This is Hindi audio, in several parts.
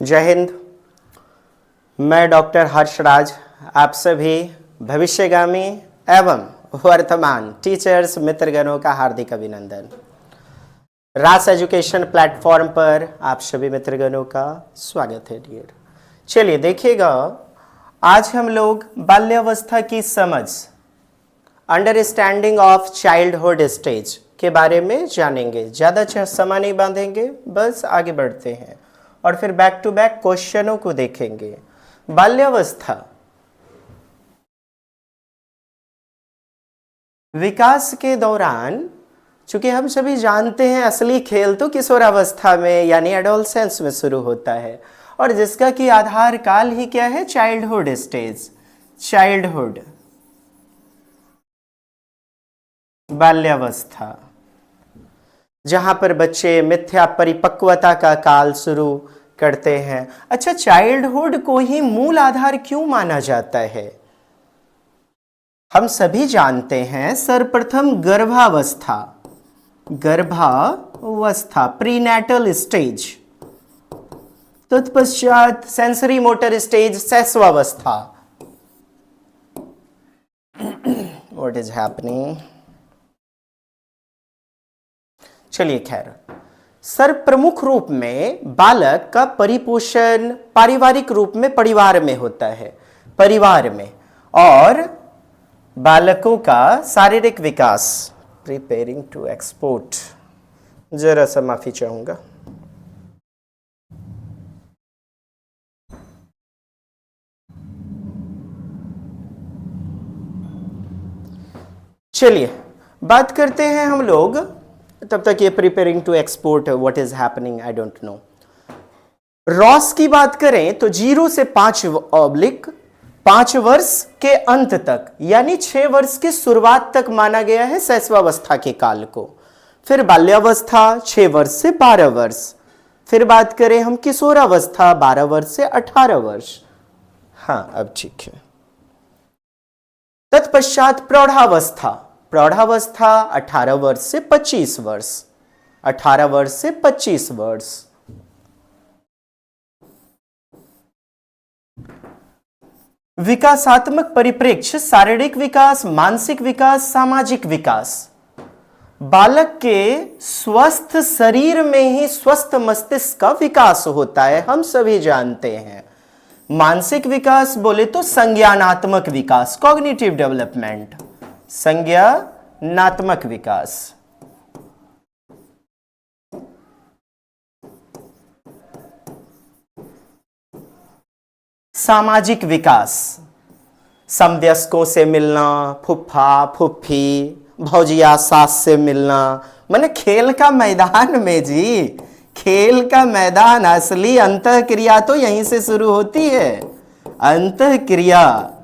जय हिंद। मैं डॉक्टर हर्षराज आप सभी भविष्यगामी एवं वर्तमान टीचर्स मित्रगणों का हार्दिक अभिनंदन। रास एजुकेशन प्लेटफॉर्म पर आप सभी मित्रगणों का स्वागत है डियर। चलिए देखिएगा, आज हम लोग बाल्यावस्था की समझ, अंडरस्टैंडिंग ऑफ चाइल्डहुड स्टेज के बारे में जानेंगे। ज़्यादा समय नहीं बांधेंगे, बस आगे बढ़ते हैं और फिर बैक टू बैक क्वेश्चनों को देखेंगे। बाल्यावस्था विकास के दौरान, चूंकि हम सभी जानते हैं असली खेल तो किशोरावस्था में यानी एडोलसेंस में शुरू होता है और जिसका कि आधार काल ही क्या है, चाइल्डहुड स्टेज, चाइल्डहुड, बाल्यावस्था, जहां पर बच्चे मिथ्या परिपक्वता का काल शुरू करते हैं। अच्छा, चाइल्डहुड को ही मूल आधार क्यों माना जाता है? हम सभी जानते हैं सर्वप्रथम गर्भावस्था, गर्भावस्था प्रीनेटल स्टेज, तत्पश्चात सेंसरी मोटर स्टेज, शैशवावस्था। What is happening? चलिए खैर, सर्वप्रमुख रूप में बालक का परिपोषण पारिवारिक रूप में परिवार में होता है, परिवार में, और बालकों का शारीरिक विकास, प्रिपेयरिंग टू एक्सपोर्ट, जरा सा माफी चाहूंगा। चलिए बात करते हैं हम लोग, तब तक ये preparing to export, what is happening I don't know. Ross की बात करें तो 0 से 5 वर्ष के अंत तक यानी 6 वर्ष की शुरुआत तक माना गया है शैशवावस्था के काल को। फिर बाल्यावस्था 6 वर्ष से 12 वर्ष। फिर बात करें हम किशोरावस्था 12 वर्ष से 18 वर्ष। हाँ, अब ठीक है। तत्पश्चात प्रौढ़ावस्था, प्रौढ़ावस्था 18 वर्ष से 25 वर्ष, 18 वर्ष से 25 वर्ष। विकासात्मक परिप्रेक्ष्य, शारीरिक विकास, मानसिक विकास, सामाजिक विकास। बालक के स्वस्थ शरीर में ही स्वस्थ मस्तिष्क का विकास होता है, हम सभी जानते हैं। मानसिक विकास बोले तो संज्ञानात्मक विकास, कॉग्निटिव डेवलपमेंट, संज्ञानात्मक विकास। सामाजिक विकास, समवयस्कों से मिलना, फुफ्फा फुफ्फी, भौजिया सास से मिलना, माने खेल का मैदान में जी, खेल का मैदान। असली अंतःक्रिया तो यहीं से शुरू होती है, अंतःक्रिया।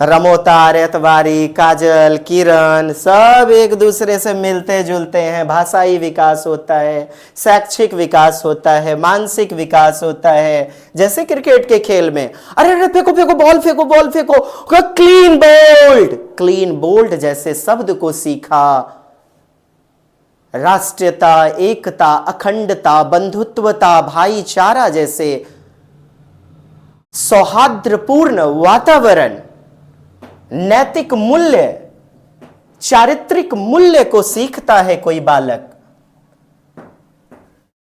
रमोता, रेतवारी, काजल, किरण सब एक दूसरे से मिलते जुलते हैं। भाषाई विकास होता है, शैक्षिक विकास होता है, मानसिक विकास होता है। जैसे क्रिकेट के खेल में, अरे अरे फेंको फेंको बॉल, फेंको बॉल, फेंको, क्लीन बोल्ड, क्लीन बोल्ड जैसे शब्द को सीखा। राष्ट्रीयता, एकता, अखंडता, बंधुत्वता, भाईचारा जैसे सौहार्दपूर्ण वातावरण, नैतिक मूल्य, चारित्रिक मूल्य को सीखता है कोई बालक।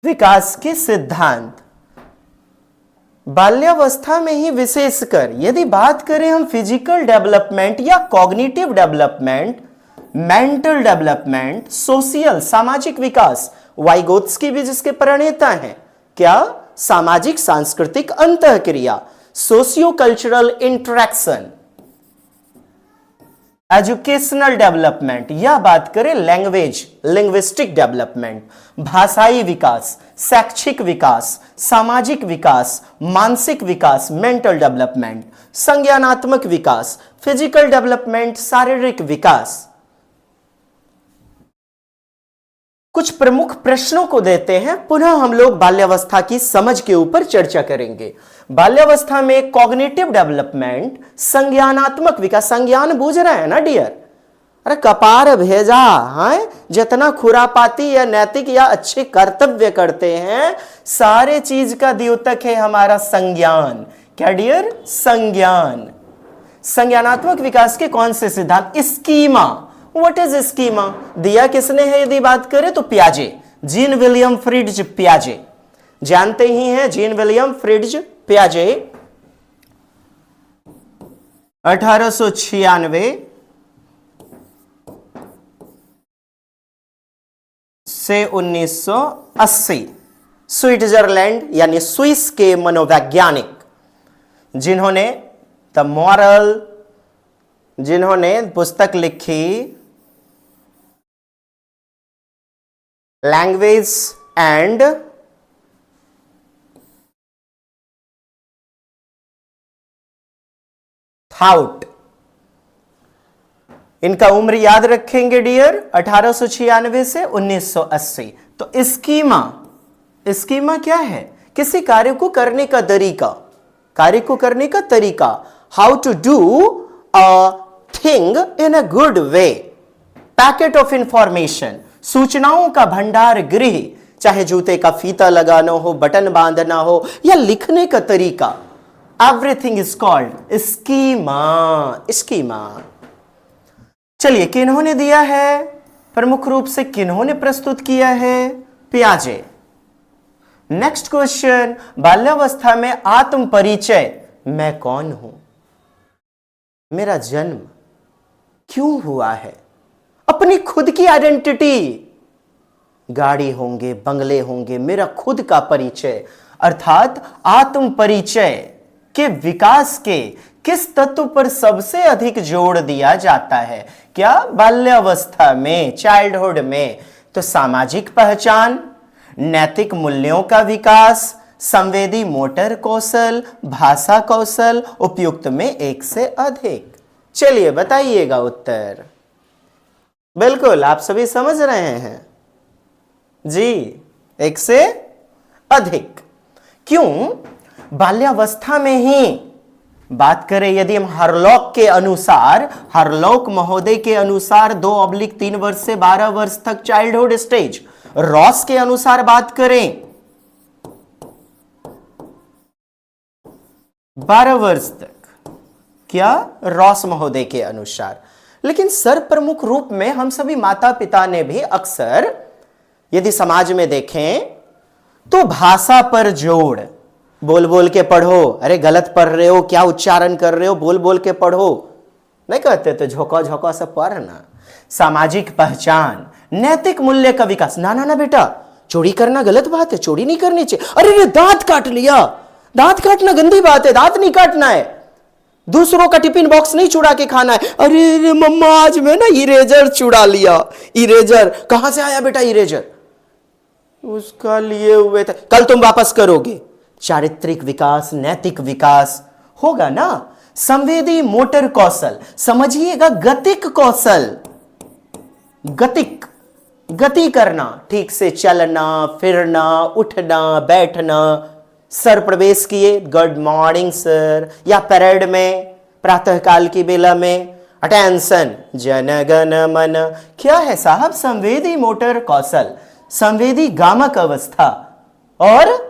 विकास के सिद्धांत बाल्यावस्था में ही, विशेषकर यदि बात करें हम फिजिकल डेवलपमेंट या cognitive development, mental development, social सामाजिक विकास, वाइगोत्स्की भी जिसके प्रणेता हैं, क्या? सामाजिक सांस्कृतिक अंतःक्रिया, socio cultural interaction, educational development, या बात करें लैंग्वेज, लिंग्विस्टिक डेवलपमेंट, भाषाई विकास, शैक्षिक विकास, सामाजिक विकास, मानसिक विकास, मेंटल डेवलपमेंट, संज्ञानात्मक विकास, फिजिकल डेवलपमेंट, शारीरिक विकास। कुछ प्रमुख प्रश्नों को देते हैं, पुनः हम लोग बाल्यावस्था की समझ के ऊपर चर्चा करेंगे। बाल्यावस्था में कॉग्निटिव डेवलपमेंट, संज्ञानात्मक विकास, संज्ञान बूझ रहे हैं ना डियर, अरे कपार भेजा है। जितना खुरापाती या नैतिक या अच्छे कर्तव्य करते हैं, सारे चीज का द्योतक है हमारा संज्ञान। क्या डियर? संज्ञान। संज्ञानात्मक विकास के कौन से सिद्धांत? स्कीमा। What is schema? दिया किसने है यदि बात करें तो पियाजे, जीन विलियम फ्रिड्ज पियाजे। जानते ही हैं जीन विलियम फ्रिड्ज पियाजे 1896 से 1980 स्विट्जरलैंड यानी स्विस के मनोवैज्ञानिक, जिन्होंने द मॉरल, जिन्होंने पुस्तक लिखी लैंग्वेज एंड थाउट। इनका उम्र याद रखेंगे डियर, 1896 से 1980। तो स्कीमा, स्कीमा क्या है? किसी कार्य को करने का तरीका, कार्य को करने का तरीका। How to do a thing in a good way. Packet of information, सूचनाओं का भंडार गृह, चाहे जूते का फीता लगाना हो, बटन बांधना हो या लिखने का तरीका। Everything is called schema. Schema. चलिए, किन्होंने दिया है? प्रमुख रूप से किन्होंने प्रस्तुत किया है? पियाजे। नेक्स्ट क्वेश्चन, बाल्यावस्था में आत्म परिचय। मैं कौन हूं? मेरा जन्म क्यों हुआ है? अपनी खुद की आइडेंटिटी। गाड़ी होंगे, बंगले होंगे, मेरा खुद का परिचय, अर्थात आत्म परिचय के विकास के किस तत्व पर सबसे अधिक जोर दिया जाता है? क्या? बाल्यावस्था में, चाइल्डहुड में। तो सामाजिक पहचान, नैतिक मूल्यों का विकास, संवेदी मोटर कौशल, भाषा कौशल, उपयुक्त में एक से अधिक। चलिए बताइएगा उत्तर। बिल्कुल, आप सभी समझ रहे हैं जी, एक से अधिक। क्यों? बाल्यावस्था में ही बात करें यदि हम हरलॉक के अनुसार, हरलॉक महोदय के अनुसार 2/3 वर्ष से 12 वर्ष तक चाइल्डहुड स्टेज, रॉस के अनुसार बात करें 12 वर्ष तक। क्या? रॉस महोदय के अनुसार। लेकिन सर्वप्रमुख रूप में हम सभी माता पिता ने भी अक्सर यदि समाज में देखें तो भाषा पर जोड़, बोल बोल के पढ़ो, अरे गलत पढ़ रहे हो, क्या उच्चारण कर रहे हो, बोल बोल के पढ़ो, नहीं कहते तो झोंका झोंका से पढ़ना। सामाजिक पहचान, नैतिक मूल्य का विकास। ना ना ना बेटा, चोरी करना गलत बात है, चोरी नहीं करनी चाहिए। अरे रे दांत काट लिया, दांत काटना गंदी बात है, दांत नहीं काटना है। दूसरों का टिफिन बॉक्स नहीं चुरा के खाना है। अरे रे मम्मा, आज मैं ना इरेजर चुरा लिया। इरेजर कहां से आया बेटा? इरेजर उसका लिए हुए थे, कल तुम वापस करोगे। चारित्रिक विकास, नैतिक विकास होगा ना। संवेदी मोटर कौशल, समझिएगा गतिक कौशल, गतिक, गति करना, ठीक से चलना, फिरना, उठना, बैठना। सर प्रवेश किए, गुड मॉर्निंग सर, या परेड में प्रातःकाल की बेला में अटेंशन, जन गण मन। क्या है साहब? संवेदी मोटर कौशल, संवेदी गामक अवस्था और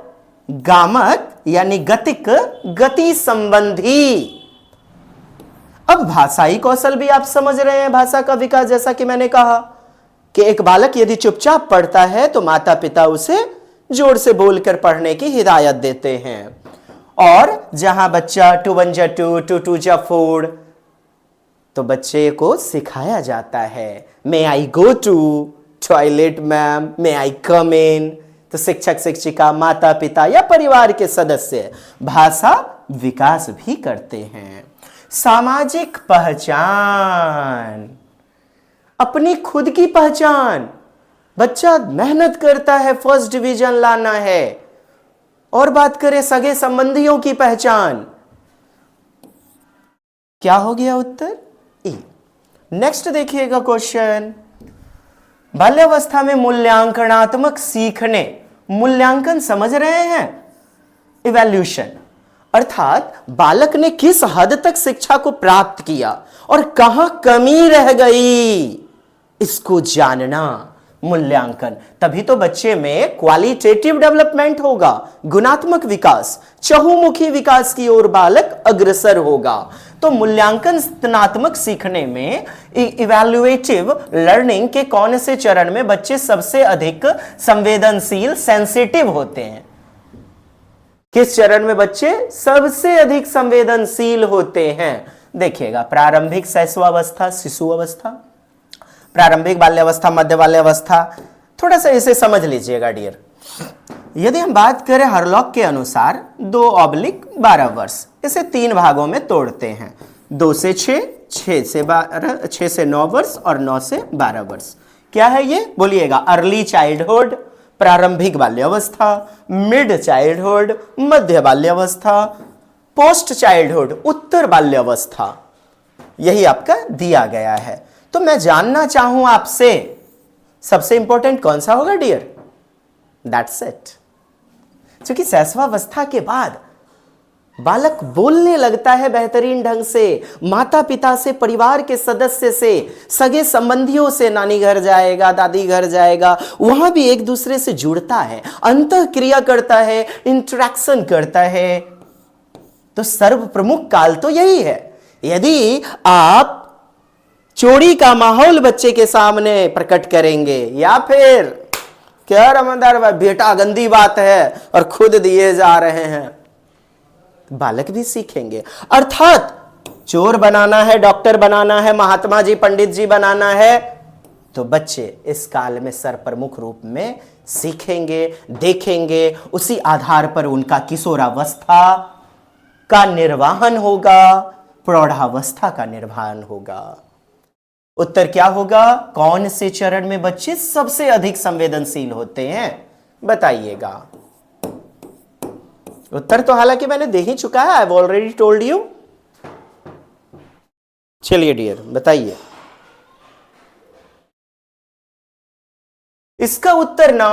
गामक यानी गतिक, गति संबंधी। अब भाषाई कौशल भी आप समझ रहे हैं, भाषा का विकास। जैसा कि मैंने कहा कि एक बालक यदि चुपचाप पढ़ता है तो माता पिता उसे जोर से बोलकर पढ़ने की हिदायत देते हैं। और जहां बच्चा 2 1 जा 2, 2 2 जा 4, तो बच्चे को सिखाया जाता है, मे आई गो टू टॉयलेट मैम, मे आई कम इन। तो शिक्षक शिक्षिका, माता पिता या परिवार के सदस्य भाषा विकास भी करते हैं। सामाजिक पहचान, अपनी खुद की पहचान। बच्चा मेहनत करता है, फर्स्ट डिवीजन लाना है। और बात करें सगे संबंधियों की पहचान, क्या हो गया उत्तर? ई। नेक्स्ट देखिएगा क्वेश्चन, बाल्यावस्था में मूल्यांकनात्मक सीखने। मूल्यांकन समझ रहे हैं? इवैल्यूशन। अर्थात बालक ने किस हद तक शिक्षा को प्राप्त किया और कहां कमी रह गई, इसको जानना मूल्यांकन। तभी तो बच्चे में क्वालिटेटिव डेवलपमेंट होगा, गुणात्मक विकास, चहुमुखी विकास की ओर बालक अग्रसर होगा। तो मूल्यांकन स्तनात्मक सीखने में इवैल्यूएटिव लर्निंग के कौन से चरण में बच्चे सबसे अधिक संवेदनशील, सेंसिटिव होते हैं? किस चरण में बच्चे सबसे अधिक संवेदनशील होते हैं? देखिएगा, प्रारंभिक शैशवावस्था, शिशु अवस्था, प्रारंभिक बाल्यावस्था, मध्य बाल्यावस्था। थोड़ा सा इसे समझ लीजिएगा डियर। यदि हम बात करें हरलॉक के अनुसार 2/12 वर्ष, इसे 3 भागों में तोड़ते हैं, 2 से 6, 6 से 12, 6 से 9 वर्ष और 9 से 12 वर्ष। क्या है ये? बोलिएगा। अर्ली चाइल्डहुड, प्रारंभिक बाल्यावस्था, मिड चाइल्डहुड, मध्य बाल्यावस्था, पोस्ट चाइल्डहुड, उत्तर बाल्यावस्था। यही आपका दिया गया है। तो मैं जानना चाहूं आपसे, सबसे इंपॉर्टेंट कौन सा होगा डियर? That's it. क्योंकि शैशवावस्था के बाद बालक बोलने लगता है बेहतरीन ढंग से, माता पिता से, परिवार के सदस्य से, सगे संबंधियों से, नानी घर जाएगा, दादी घर जाएगा, वहां भी एक दूसरे से जुड़ता है, अंतः क्रिया करता है, इंटरेक्शन करता है। तो सर्व प्रमुख काल तो यही है। यदि आप चोरी का माहौल बच्चे के सामने प्रकट करेंगे या फिर क्या रमदार भाई बेटा गंदी बात है और खुद दिए जा रहे हैं, बालक भी सीखेंगे। अर्थात चोर बनाना है, डॉक्टर बनाना है, महात्मा जी, पंडित जी बनाना है, तो बच्चे इस काल में सर्वप्रमुख रूप में सीखेंगे, देखेंगे। उसी आधार पर उनका किशोरावस्था का निर्वहन होगा, प्रौढ़ावस्था का निर्वहन होगा। उत्तर क्या होगा? कौन से चरण में बच्चे सबसे अधिक संवेदनशील होते हैं? बताइएगा। उत्तर तो हालांकि मैंने दे ही चुका है, आई हैव ऑलरेडी टोल्ड यू। चलिए डियर बताइए। इसका उत्तर ना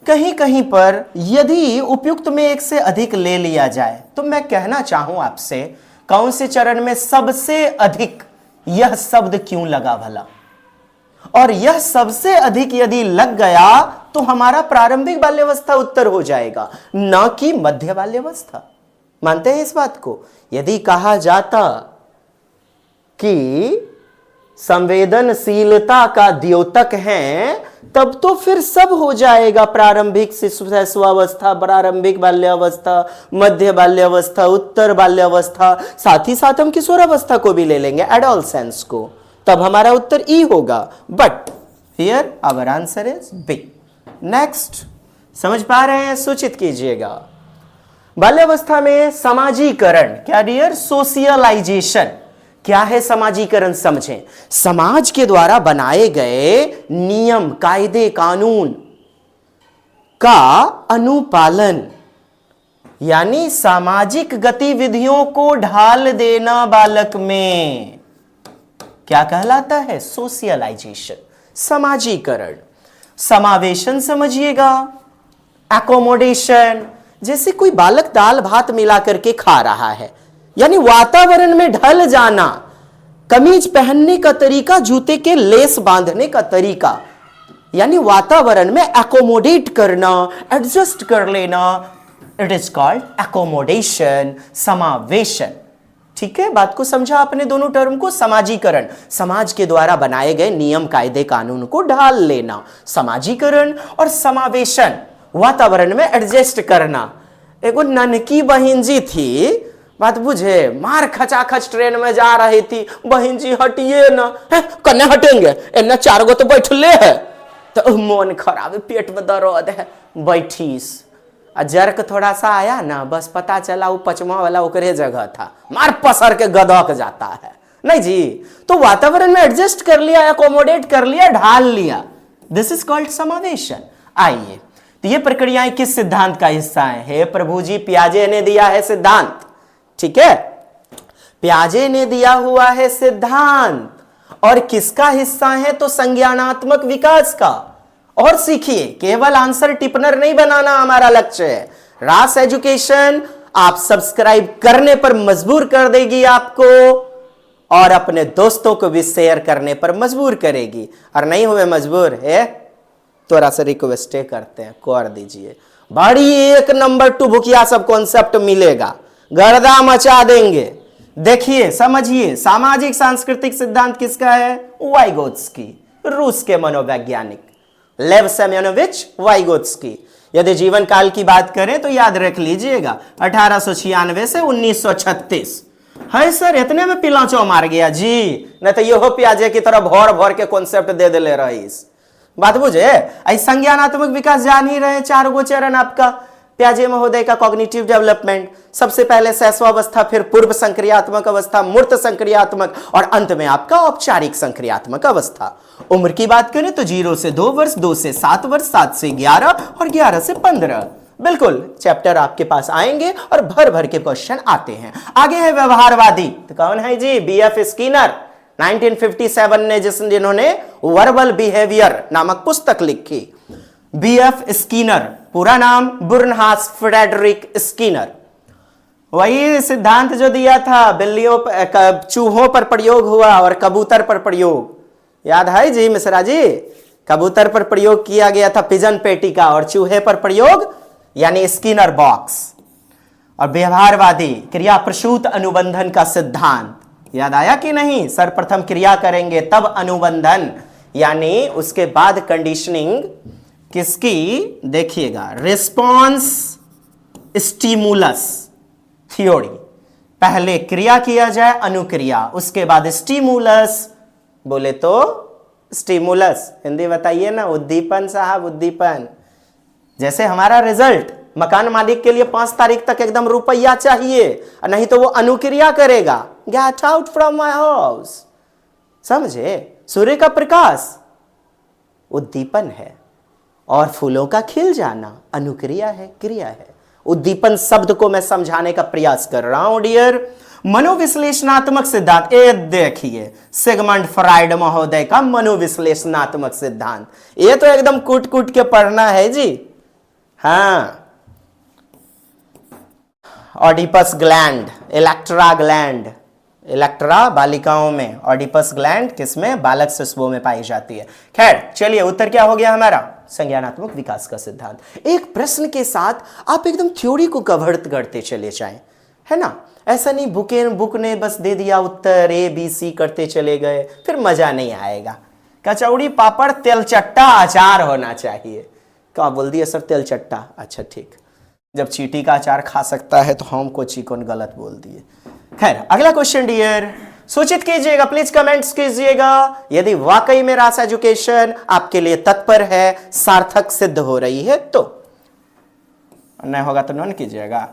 कहीं कहीं पर यदि उपयुक्त में एक से अधिक ले लिया जाए तो मैं कहना चाहूं आपसे, कौन से चरण में सबसे अधिक, यह शब्द क्यों लगा भला? और यह सबसे अधिक यदि लग गया तो हमारा प्रारंभिक बाल्यावस्था उत्तर हो जाएगा, न कि मध्य बाल्यावस्था। मानते हैं इस बात को? यदि कहा जाता कि संवेदनशीलता का द्योतक है, तब तो फिर सब हो जाएगा, प्रारंभिक शिशुअवस्था, प्रारंभिक बाल्यावस्था, मध्य बाल्यावस्था, उत्तर बाल्यावस्था, साथ ही साथ हम किशोरावस्था को भी ले लेंगे, एडोलसेंस को, तब हमारा उत्तर ई होगा। But here our answer is B. Next, समझ पा रहे हैं? सूचित कीजिएगा। बाल्यावस्था में समाजीकरण, क्या डियर? सोशियलाइजेशन। क्या है समाजीकरण? समझें। समाज के द्वारा बनाए गए नियम, कायदे, कानून का अनुपालन, यानी सामाजिक गतिविधियों को ढाल देना बालक में, क्या कहलाता है? सोशियलाइजेशन, समाजीकरण। समावेशन समझिएगा, एकोमोडेशन। जैसे कोई बालक दाल भात मिला करके खा रहा है, यानी वातावरण में ढल जाना, कमीज पहनने का तरीका, जूते के लेस बांधने का तरीका, यानी वातावरण में एकोमोडेट करना, एडजस्ट कर लेना, इट इज कॉल्ड एकोमोडेशन, समावेशन। ठीक है, बात को समझा आपने दोनों टर्म को? समाजीकरण, समाज के द्वारा बनाए गए नियम, कायदे, कानून को ढाल लेना, समाजीकरण। और समावेशन, वातावरण में एडजस्ट करना। एगो ननकी बहन जी थी, बात बुझे, मार खचाखच ट्रेन में जा रही थी, बहन जी हटिए ना, कन्ने हटेंगे, इन्हें 4 गो तो बैठले है, तो मन खराब है, पेट में दर्द है, बैठीस, जर्क थोड़ा सा आया ना, बस पता चला वो 5वां वाला ओकरे जगह था, मार पसर के गदक जाता है। नहीं जी, तो वातावरण में एडजस्ट कर लिया, एकोमोडेट कर लिया, ढाल लिया, दिस इज कॉल्ड समावेशन। आइए, तो ये प्रक्रियाएं किस सिद्धांत का हिस्सा है? हे प्रभु जी, पियाजे ने दिया है सिद्धांत। ठीक है, पियाजे ने दिया हुआ है सिद्धांत, और किसका हिस्सा है? तो संज्ञानात्मक विकास का। और सीखिए, केवल आंसर टिपनर नहीं बनाना हमारा लक्ष्य है। रास एजुकेशन आप सब्सक्राइब करने पर मजबूर कर देगी आपको और अपने दोस्तों को भी शेयर करने पर मजबूर करेगी। और नहीं हुए मजबूर है थोड़ा सा रिक्वेस्ट करते हैं, कर दीजिए। बड़ी 1 नंबर टू भुकिया सब कॉन्सेप्ट मिलेगा, गर्दा मचा देंगे। देखिए समझिए, सामाजिक सांस्कृतिक सिद्धांत किसका है? वाइगोत्स्की, रूस के मनोवैज्ञानिक लेव सेमेनोविच वाइगोत्स्की। यदि जीवन काल की बात करें तो याद रख लीजिएगा 1896 से 1936। है सर, इतने में पिलाचो मार गया जी, नहीं तो यो प्याजे की तरह भर भर के कॉन्सेप्ट दे ले रईस। बात बुझे? ऐ संज्ञानात्मक विकास जान ही रहे, 4 गो चरण आपका प्याजे महोदय का कॉग्निटिव डेवलपमेंट। सबसे पहले शैशवावस्था, फिर पूर्व संक्रियात्मक अवस्था, मूर्त संक्रियात्मक और अंत में आपका औपचारिक संक्रियात्मक अवस्था। उम्र की बात करें तो 0 से 2 वर्ष, 2 से 7 वर्ष, 7 से 11 और 11 से 15। बिल्कुल चैप्टर आपके पास आएंगे और भर भर के क्वेश्चन आते हैं। आगे है व्यवहारवादी, तो कौन है जी? बीएफ स्किनर, 1957 ने जिन्होंने वर्बल बिहेवियर नामक पुस्तक लिखी। बीएफ स्किनर, पूरा नाम बुर्नहास फ्रेडरिक स्किनर। वही सिद्धांत जो दिया था बिल्लियों पर, चूहों पर प्रयोग हुआ और कबूतर पर प्रयोग, याद है जी मिश्रा जी? कबूतर पर प्रयोग किया गया था पिजन पेटिका और चूहे पर प्रयोग यानी स्किनर बॉक्स। और व्यवहारवादी क्रिया प्रसूत अनुबंधन का सिद्धांत, याद आया कि नहीं? सर्वप्रथम क्रिया करेंगे तब अनुबंधन, यानी उसके बाद कंडीशनिंग किसकी? देखिएगा, रिस्पॉन्स स्टिमुलस थ्योरी। पहले क्रिया किया जाए अनुक्रिया, उसके बाद स्टिमुलस, बोले तो स्टिमुलस हिंदी बताइए ना, उद्दीपन साहब, उद्दीपन। जैसे हमारा रिजल्ट, मकान मालिक के लिए 5 तारीख तक एकदम रुपया चाहिए, नहीं तो वो अनुक्रिया करेगा, get out from my house. समझे? सूर्य का प्रकाश उद्दीपन है और फूलों का खिल जाना अनुक्रिया है, क्रिया है। उद्दीपन शब्द को मैं समझाने का प्रयास कर रहा हूं डियर। मनोविश्लेषणात्मक सिद्धांत, ये देखिए सिगमंड फ्राइड महोदय का मनोविश्लेषणात्मक सिद्धांत, ये तो एकदम कूट कूट के पढ़ना है जी। हाँ, Oedipus gland, Electra gland, Electra बालिकाओं में, ऑडिपस ग्लैंड किसमें? बालक शिशुओं में पाई जाती है। खैर चलिए, उत्तर क्या हो गया हमारा? संज्ञानात्मक विकास का सिद्धांत। एक प्रश्न के साथ आप एकदम थ्योरी को कवर करते चले जाएं, है ना? ऐसा नहीं बुक ने बस दे दिया उत्तर ABC करते चले गए, फिर मजा नहीं आएगा। कचौड़ी पापड़ तेलचट्टा अचार होना चाहिए। क्या बोल दिया सर? तेलचट्टा, अच्छा ठीक। जब चींटी का अचार खा सकता है तो हमको चिकन गलत बोल दिए। खैर अगला क्वेश्चन डियर, सूचित कीजिएगा, प्लीज कमेंट्स कीजिएगा यदि वाकई में रास एजुकेशन आपके लिए तत्पर है, सार्थक सिद्ध हो रही है तो। नहीं होगा तो नॉन कीजिएगा।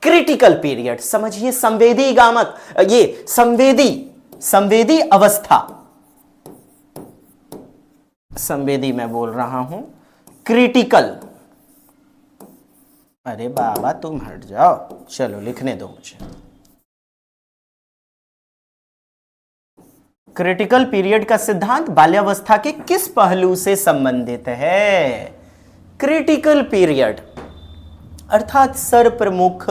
क्रिटिकल पीरियड समझिए, संवेदी गामक, ये संवेदी अवस्था, संवेदी मैं बोल रहा हूं, क्रिटिकल। अरे बाबा तुम हट जाओ, चलो लिखने दो मुझे। क्रिटिकल पीरियड का सिद्धांत बाल्यावस्था के किस पहलू से संबंधित है? क्रिटिकल पीरियड अर्थात सर्वप्रमुख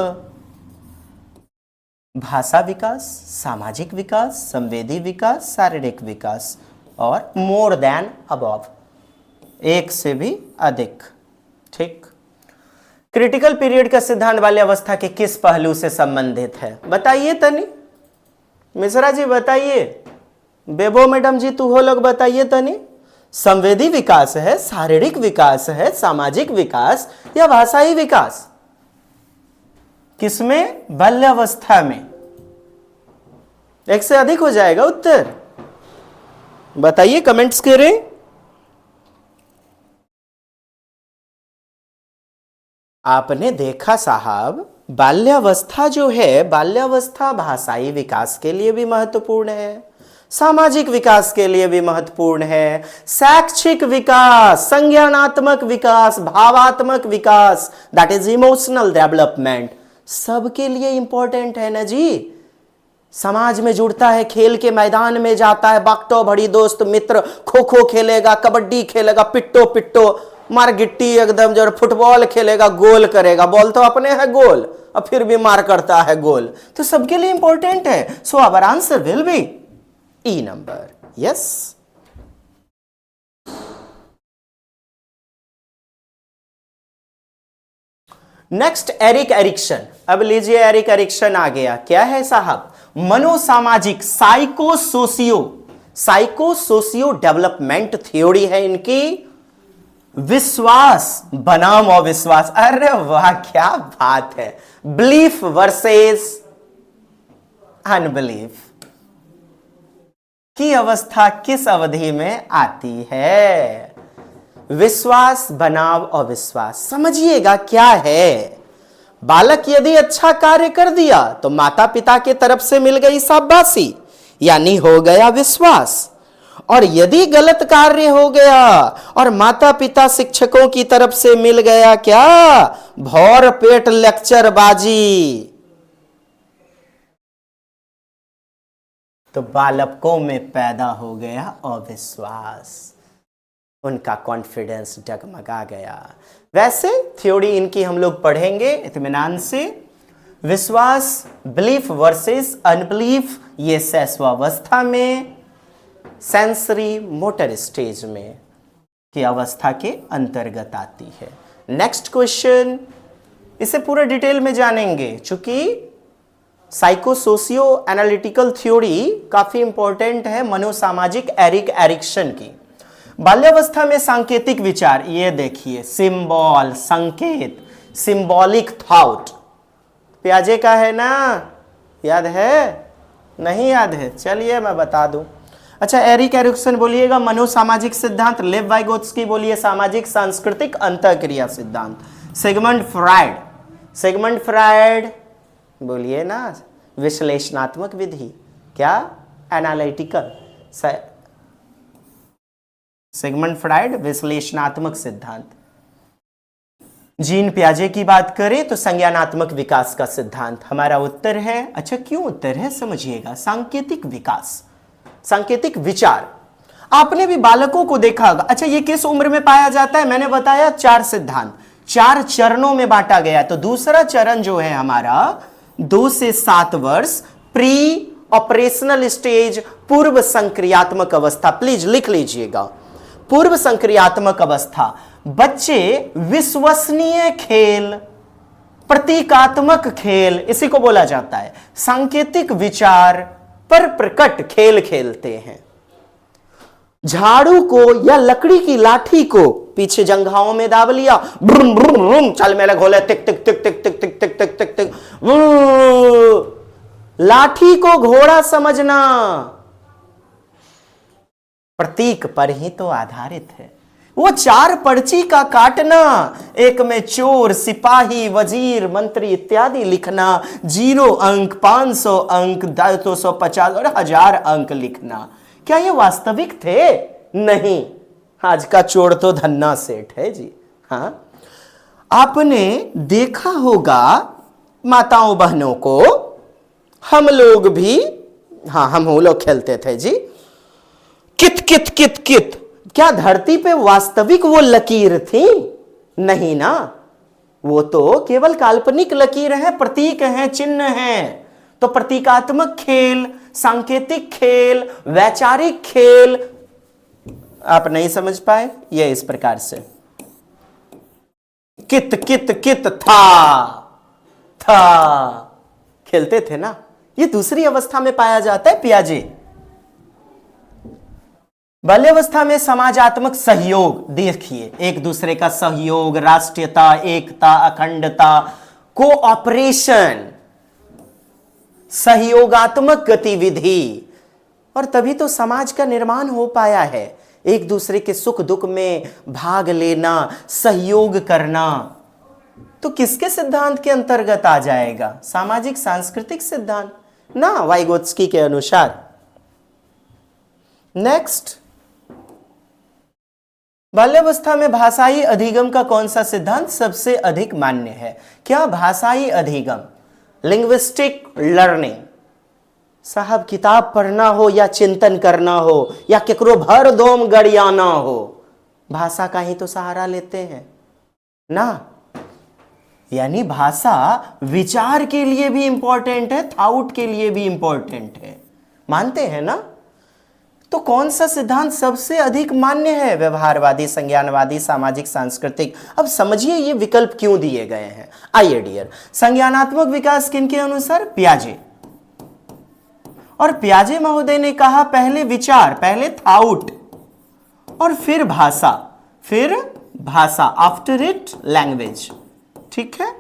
भाषा विकास, सामाजिक विकास, संवेदी विकास, शारीरिक विकास और मोर देन अबव, एक से भी अधिक। ठीक। क्रिटिकल पीरियड का सिद्धांत बाल्यावस्था के किस पहलू से संबंधित है? बताइए तनी मिश्रा जी, बताइए। बेबो मैडम जी, तू हो लोग बताइए तनी। संवेदी विकास है, शारीरिक विकास है, सामाजिक विकास या भाषाई विकास? किसमें? बाल्यावस्था में। एक से अधिक हो जाएगा उत्तर, बताइए, कमेंट्स करें। आपने देखा साहब, बाल्यावस्था जो है, बाल्यावस्था भाषाई विकास के लिए भी महत्वपूर्ण है, सामाजिक विकास के लिए भी महत्वपूर्ण है, शैक्षिक विकास, संज्ञानात्मक विकास, भावात्मक विकास, दैट इज इमोशनल डेवलपमेंट, सबके लिए इंपॉर्टेंट है ना जी। समाज में जुड़ता है, खेल के मैदान में जाता है, बाकटो भड़ी दोस्त मित्र, खो खो खेलेगा, कबड्डी खेलेगा, पिट्टो पिट्टो, मार गिट्टी एकदम जो फुटबॉल खेलेगा गोल करेगा, बॉल तो अपने है गोल और फिर भी मार करता है गोल, तो सबके लिए इंपॉर्टेंट है। So our answer will be E number. Yes. Next Erik Erikson. अब लीजिए एरिक एरिक्सन आ गया। क्या है साहब? मनोसामाजिक साइको सोशियो डेवलपमेंट थ्योरी है इनकी। विश्वास बनाम अविश्वास। अरे वाह क्या बात है। बिलीफ वर्सेस अनबिलीफ की अवस्था किस अवधि में आती है? विश्वास बनाम अविश्वास। समझिएगा क्या है। बालक यदि अच्छा कार्य कर दिया तो माता पिता के तरफ से मिल गई शाबाशी, यानी हो गया विश्वास। और यदि गलत कार्य हो गया और माता पिता शिक्षकों की तरफ से मिल गया क्या? भौर पेट लेक्चरबाजी, तो बालकों में पैदा हो गया अविश्वास, उनका कॉन्फिडेंस डगमगा गया। वैसे थ्योरी इनकी हम लोग पढ़ेंगे इत्मीनान से। विश्वास बिलीफ वर्सेस अनबिलीफ, ये शैशवावस्था में सेंसरी मोटर स्टेज में की अवस्था के अंतर्गत आती है। नेक्स्ट क्वेश्चन, इसे पूरा डिटेल में जानेंगे चूंकि साइको सोशियो एनालिटिकल थ्योरी काफी इंपॉर्टेंट है मनोसामाजिक एरिक एरिक्सन की। बाल्यावस्था में सांकेतिक विचार, ये देखिए सिंबल, संकेत, सिंबॉलिक थॉट, प्याजे का है ना, याद है? नहीं याद है? चलिए मैं बता दूं। अच्छा, एरिक एरिक्सन बोलिएगा मनोसामाजिक सिद्धांत, लेव वाइगोत्स्की बोलिए सामाजिक सांस्कृतिक अंतःक्रिया सिद्धांत, सिगमंड फ्रायड बोलिए ना विश्लेषणात्मक विधि, क्या? एनालिटिकल, सिगमंड फ्रायड विश्लेषणात्मक सिद्धांत। जीन पियाजे की बात करें तो संज्ञानात्मक विकास का सिद्धांत। हमारा उत्तर है, अच्छा क्यों उत्तर है समझिएगा, सांकेतिक विकास, सांकेतिक विचार। आपने भी बालकों को देखा होगा। अच्छा, ये किस उम्र में पाया जाता है? मैंने बताया 4 सिद्धांत 4 चरणों में बांटा गया। तो दूसरा चरण जो है हमारा 2 से 7 वर्ष, प्री ऑपरेशनल स्टेज, पूर्व संक्रियात्मक अवस्था। प्लीज लिख लीजिएगा, पूर्व संक्रियात्मक अवस्था। बच्चे विश्वसनीय खेल, प्रतीकात्मक खेल, इसी को बोला जाता है सांकेतिक विचार पर प्रकट खेल खेलते हैं। झाड़ू को या लकड़ी की लाठी को पीछे जंघाओं में दाब लिया, ब्रुम ब्रुम ब्रुम, चल मेले घोले, टिक टिक टिक टिक टिक टिक टिक टिक टिक टिक। लाठी को घोड़ा समझना प्रतीक पर ही तो आधारित है। वो 4 पर्ची का काटना, एक में चोर, सिपाही, वजीर, मंत्री इत्यादि लिखना, 0 अंक, 500 अंक, 250 और 1000 अंक लिखना, क्या ये वास्तविक थे? नहीं। आज का चोर तो धन्ना सेठ है जी। हाँ, आपने देखा होगा माताओं बहनों को, हम लोग भी, हाँ हम लोग खेलते थे जी, कित कित कित कित। क्या धरती पे वास्तविक वो लकीर थी? नहीं ना, वो तो केवल काल्पनिक लकीर है, प्रतीक है, चिन्ह है। तो प्रतीकात्मक खेल, सांकेतिक खेल, वैचारिक खेल आप नहीं समझ पाए? ये इस प्रकार से कित कित कित था खेलते थे ना। ये दूसरी अवस्था में पाया जाता है पियाजे। बाल्यावस्था में समाजात्मक सहयोग, देखिए एक दूसरे का सहयोग, राष्ट्रीयता, एकता, अखंडता, कोऑपरेशन, सहयोगात्मक गतिविधि, और तभी तो समाज का निर्माण हो पाया है। एक दूसरे के सुख दुख में भाग लेना, सहयोग करना, तो किसके सिद्धांत के अंतर्गत आ जाएगा? सामाजिक सांस्कृतिक सिद्धांत ना, वाइगोत्स्की के अनुसार। नेक्स्ट, बाल्यावस्था में भाषाई अधिगम का कौन सा सिद्धांत सबसे अधिक मान्य है? क्या भाषाई अधिगम, लिंग्विस्टिक लर्निंग? साहब किताब पढ़ना हो या चिंतन करना हो या केकरो भर दोम गड़ियाना हो, भाषा का ही तो सहारा लेते हैं ना। यानी भाषा विचार के लिए भी इंपॉर्टेंट है, थॉट के लिए भी इंपॉर्टेंट है, मानते हैं ना। तो कौन सा सिद्धांत सबसे अधिक मान्य है? व्यवहारवादी, संज्ञानवादी, सामाजिक, सांस्कृतिक। अब समझिए ये विकल्प क्यों दिए गए हैं। आइए डियर, संज्ञानात्मक विकास किनके अनुसार? पियाजे। और पियाजे महोदय ने कहा पहले विचार, पहले थॉट और फिर भाषा, आफ्टर इट लैंग्वेज। ठीक है।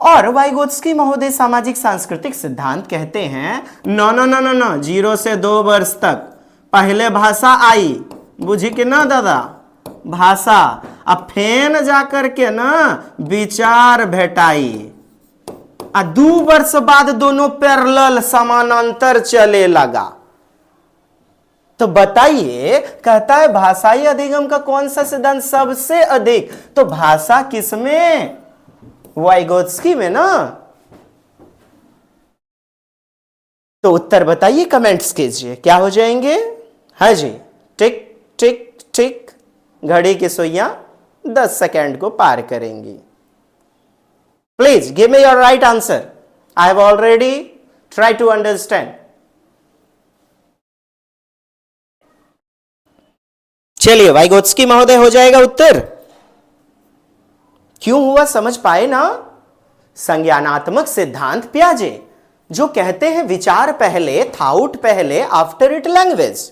और वाइगोत्स्की महोदय सामाजिक सांस्कृतिक सिद्धांत कहते हैं ना 0 से 2 वर्ष तक पहले भाषा आई, बुझी के ना दादा, भाषा, अब फेन जाकर के ना विचार भेटाई, 2 वर्ष बाद दोनों पैरेलल समानांतर चले लगा। तो बताइए, कहता है भाषाई अधिगम का कौन सा सिद्धांत सबसे अधिक? तो भाषा किसमें? वाइगोत्स्की में ना। तो उत्तर बताइए, कमेंट्स कीजिए, क्या हो जाएंगे? हाँ जी, टिक टिक टिक, घड़ी की सुइयां 10 सेकेंड को पार करेंगी। Please give me your right answer. I have already try to understand. चलिए, वाइगोत्स्की महोदय हो जाएगा उत्तर। क्यों हुआ समझ पाए ना। संज्ञानात्मक सिद्धांत पियाजे, जो कहते हैं विचार पहले, थॉट पहले, आफ्टर इट लैंग्वेज,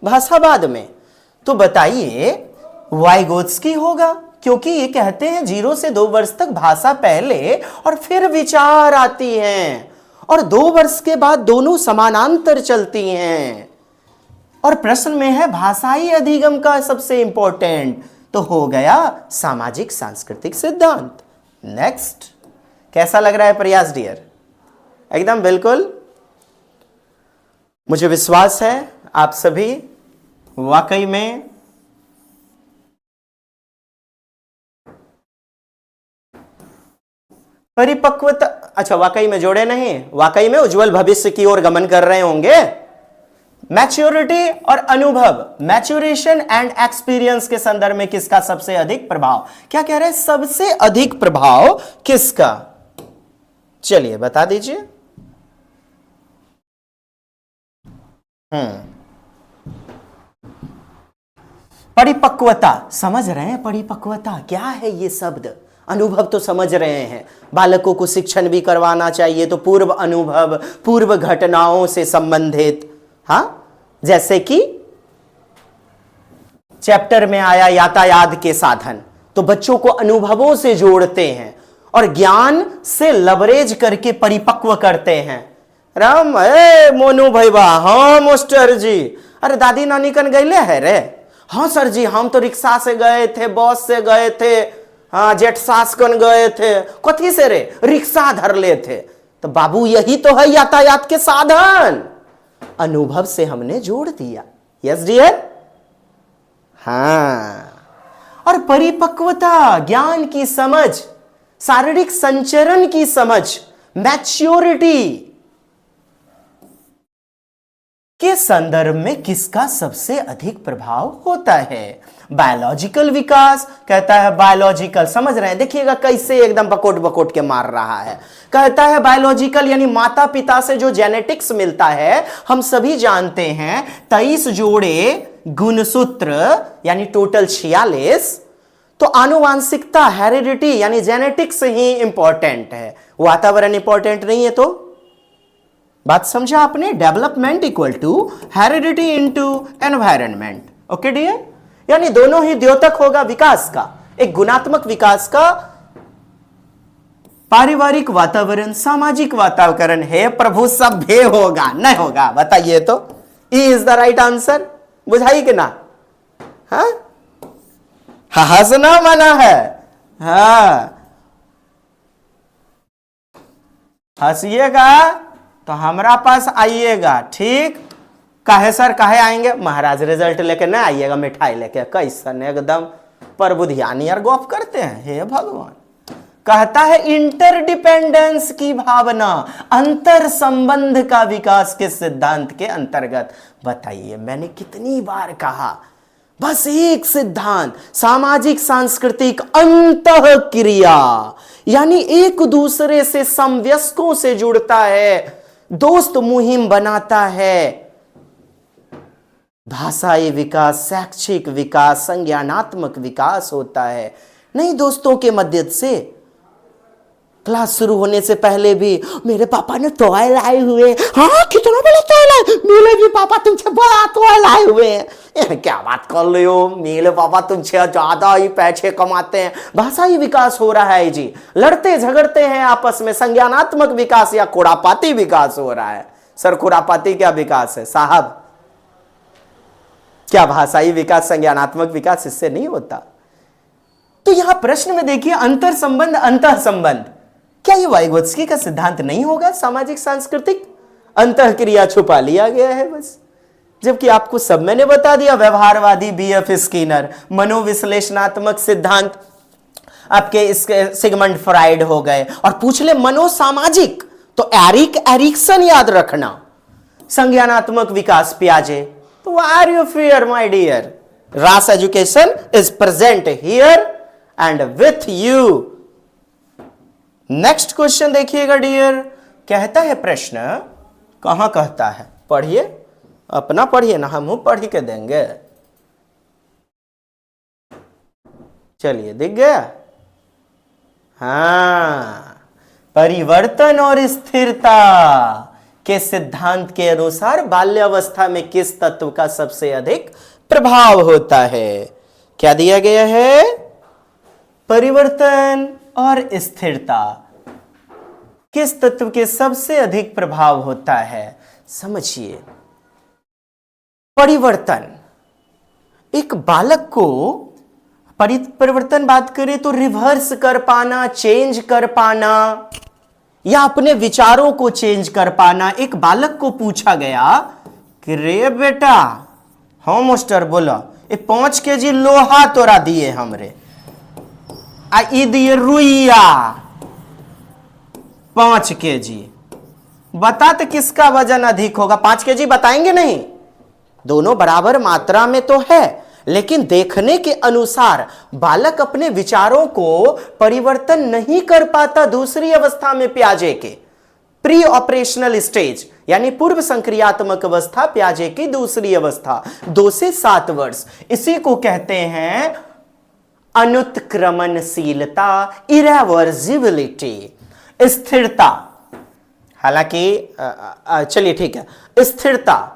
भाषा बाद में। तो बताइए वाइगोत्स्की होगा, क्योंकि ये कहते हैं 0 से 2 वर्ष तक भाषा पहले और फिर विचार आती हैं, और 2 वर्ष के बाद दोनों समानांतर चलती हैं। और प्रश्न में है भाषाई अधिगम का सबसे इंपॉर्टेंट, तो हो गया सामाजिक सांस्कृतिक सिद्धांत। नेक्स्ट, कैसा लग रहा है प्रयास डियर? एकदम बिल्कुल। मुझे विश्वास है आप सभी वाकई में परिपक्वता, अच्छा वाकई में जोड़े नहीं, वाकई में उज्जवल भविष्य की ओर गमन कर रहे होंगे। मैच्योरिटी और अनुभव, मैच्योरेशन एंड एक्सपीरियंस के संदर्भ में किसका सबसे अधिक प्रभाव? क्या कह रहे हैं? सबसे अधिक प्रभाव किसका? चलिए बता दीजिए। परिपक्वता, समझ रहे हैं? परिपक्वता क्या है ये शब्द? अनुभव तो समझ रहे हैं, बालकों को शिक्षण भी करवाना चाहिए, तो पूर्व अनुभव, पूर्व घटनाओं से संबंधित, हाँ, जैसे कि चैप्टर में आया यातायात के साधन, तो बच्चों को अनुभवों से जोड़ते हैं और ज्ञान से लवरेज करके परिपक्व करते हैं। राम मोनू भैया, हाँ मास्टर जी, अरे दादी नानी कन गए है रे? हाँ सर जी, हम तो रिक्शा से गए थे, बस से गए थे, हाँ जेट सास कन गए थे। कथी से रे? रिक्शा धर ले थे। तो बाबू यही तो है यातायात के साधन, अनुभव से हमने जोड़ दिया। Yes dear. हाँ, और परिपक्वता, ज्ञान की समझ, शारीरिक संचरण की समझ, मैच्योरिटी के संदर्भ में किसका सबसे अधिक प्रभाव होता है? बायोलॉजिकल विकास, कहता है बायोलॉजिकल, समझ रहे हैं? देखिएगा कैसे एकदम बकोट बकोट के मार रहा है। कहता है बायोलॉजिकल यानी माता पिता से जो जेनेटिक्स मिलता है, हम सभी जानते हैं 23 जोड़े गुणसूत्र यानी टोटल 46। तो आनुवांशिकता, हेरिडिटी यानी जेनेटिक्स ही इंपॉर्टेंट है, वातावरण इंपॉर्टेंट नहीं है। तो बात समझा आपने? Development equal to heredity into environment. Okay dear, यानी दोनों ही द्योतक होगा विकास का, एक गुणात्मक विकास का। पारिवारिक वातावरण, सामाजिक वातावरण है प्रभु, सब भी होगा, नहीं होगा? बताइए तो। E is the right answer. बुझाई कि ना? हाँ, हंसना मना है। हाँ, हंसिएगा तो हमारा पास आइएगा, ठीक? काहे सर, काहे आएंगे? महाराज रिजल्ट लेके ना आइएगा, मिठाई लेके। कैसन एकदम परबुधियानी यार गॉफ करते हैं, हे भगवान। कहता है इंटरडिपेंडेंस की भावना, अंतर संबंध का विकास के सिद्धांत के अंतर्गत। बताइए, मैंने कितनी बार कहा बस एक सिद्धांत, सामाजिक सांस्कृतिक अंतः क्रिया, यानी एक दूसरे से समवयस्कों से जुड़ता है, दोस्त मुहिम बनाता है। भाषाई विकास, शैक्षिक विकास, संज्ञानात्मक विकास होता है नहीं दोस्तों के मदद से। क्लास शुरू होने से पहले भी मेरे पापा ने टॉय लाए हुए, हाँ कितना बड़ा टॉय लाए, मेरे भी पापा तुमसे बड़ा टॉय लाए हुए हैं। क्या बात कर रहे हो, मेरे पापा तुमसे ज्यादा ही पैसे कमाते हैं। भाषाई विकास हो रहा है जी, लड़ते झगड़ते हैं आपस में, संज्ञानात्मक विकास या खुरापाती विकास हो रहा है। सर खुरापाती क्या विकास है साहब? क्या भाषाई विकास, संज्ञानात्मक विकास इससे नहीं होता? तो यहां प्रश्न में देखिए, अंतर संबंध, अंतः संबंध, क्या ये वाइगोत्स्की का सिद्धांत नहीं होगा? सामाजिक सांस्कृतिक अंतः क्रिया छुपा लिया गया है बस, जबकि आपको सब मैंने बता दिया। व्यवहारवादी बीएफ स्किनर, मनोविश्लेषणात्मक सिद्धांत आपके इसके सिगमंड फ्राइड हो गए, और पूछ ले मनोसामाजिक तो एरिक एरिक्सन याद रखना, संज्ञानात्मक विकास पियाजे। तो are you fear my dear, Ras education is present here and with you. Next question देखिएगा डियर, कहता है प्रश्न, कहां कहता है, पढ़िए, अपना पढ़िए ना, हम पढ़ के देंगे। चलिए दिख गया, हाँ, परिवर्तन और स्थिरता के सिद्धांत के अनुसार बाल्यावस्था में किस तत्व का सबसे अधिक प्रभाव होता है? क्या दिया गया है? परिवर्तन और स्थिरता किस तत्व के सबसे अधिक प्रभाव होता है? समझिए, परिवर्तन, एक बालक को परिवर्तन बात करें तो रिवर्स कर पाना, चेंज कर पाना, या अपने विचारों को चेंज कर पाना। एक बालक को पूछा गया कि रे बेटा, हाँ मास्टर बोला, ये 5 kg लोहा तोरा दिए हमरे, आ ई दिए रुइया 5 kg, बता तो किसका वजन अधिक होगा? 5 kg बताएंगे नहीं, दोनों बराबर मात्रा में तो है, लेकिन देखने के अनुसार बालक अपने विचारों को परिवर्तन नहीं कर पाता दूसरी अवस्था में, पियाजे के प्री ऑपरेशनल स्टेज, यानी पूर्व संक्रियात्मक अवस्था, पियाजे की दूसरी अवस्था, 2 से 7 वर्ष। इसी को कहते हैं अनुत्क्रमणशीलता, इरेवर्सिबिलिटी, स्थिरता। हालांकि चलिए ठीक है, स्थिरता,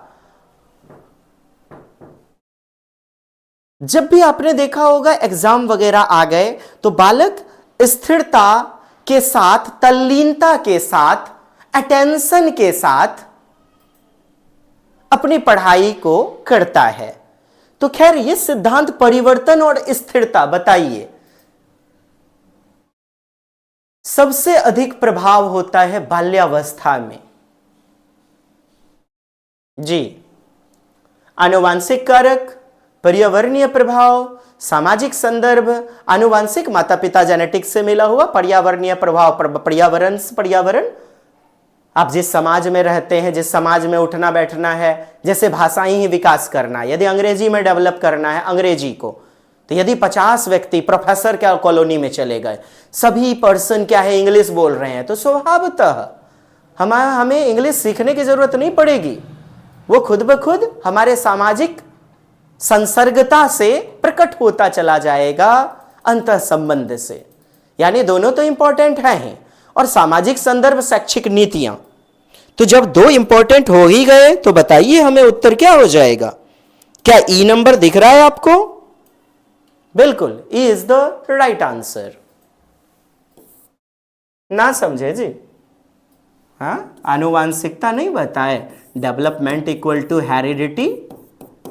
जब भी आपने देखा होगा एग्जाम वगैरह आ गए तो बालक स्थिरता के साथ, तल्लीनता के साथ, अटेंशन के साथ अपनी पढ़ाई को करता है। तो खैर ये सिद्धांत परिवर्तन और स्थिरता, बताइए सबसे अधिक प्रभाव होता है बाल्यावस्था में? जी, आनुवांशिक कारक, पर्यावरणीय प्रभाव, सामाजिक संदर्भ, आनुवांशिक माता पिता जेनेटिक्स से मिला हुआ, पर्यावरणीय प्रभाव, पर्यावरण, आप जिस समाज में रहते हैं, जिस समाज में उठना बैठना है, जैसे भाषाई ही विकास करना है, यदि अंग्रेजी में डेवलप करना है अंग्रेजी को, तो यदि 50 व्यक्ति प्रोफेसर क्या कॉलोनी में चले गए, सभी पर्सन क्या है इंग्लिश बोल रहे हैं, तो स्वभावतः हमें इंग्लिश सीखने की जरूरत नहीं पड़ेगी, वो खुद ब खुद हमारे सामाजिक संसर्गता से प्रकट होता चला जाएगा, अंतः संबंध से। यानी दोनों तो इंपॉर्टेंट है ही, और सामाजिक संदर्भ, शैक्षिक नीतियां, तो जब 2 इंपॉर्टेंट हो ही गए तो बताइए हमें उत्तर क्या हो जाएगा? क्या ई नंबर दिख रहा है आपको? बिल्कुल, E is the right answer. ना समझे जी? हाँ, आनुवांशिकता नहीं बताए, डेवलपमेंट इक्वल टू हेरिडिटी,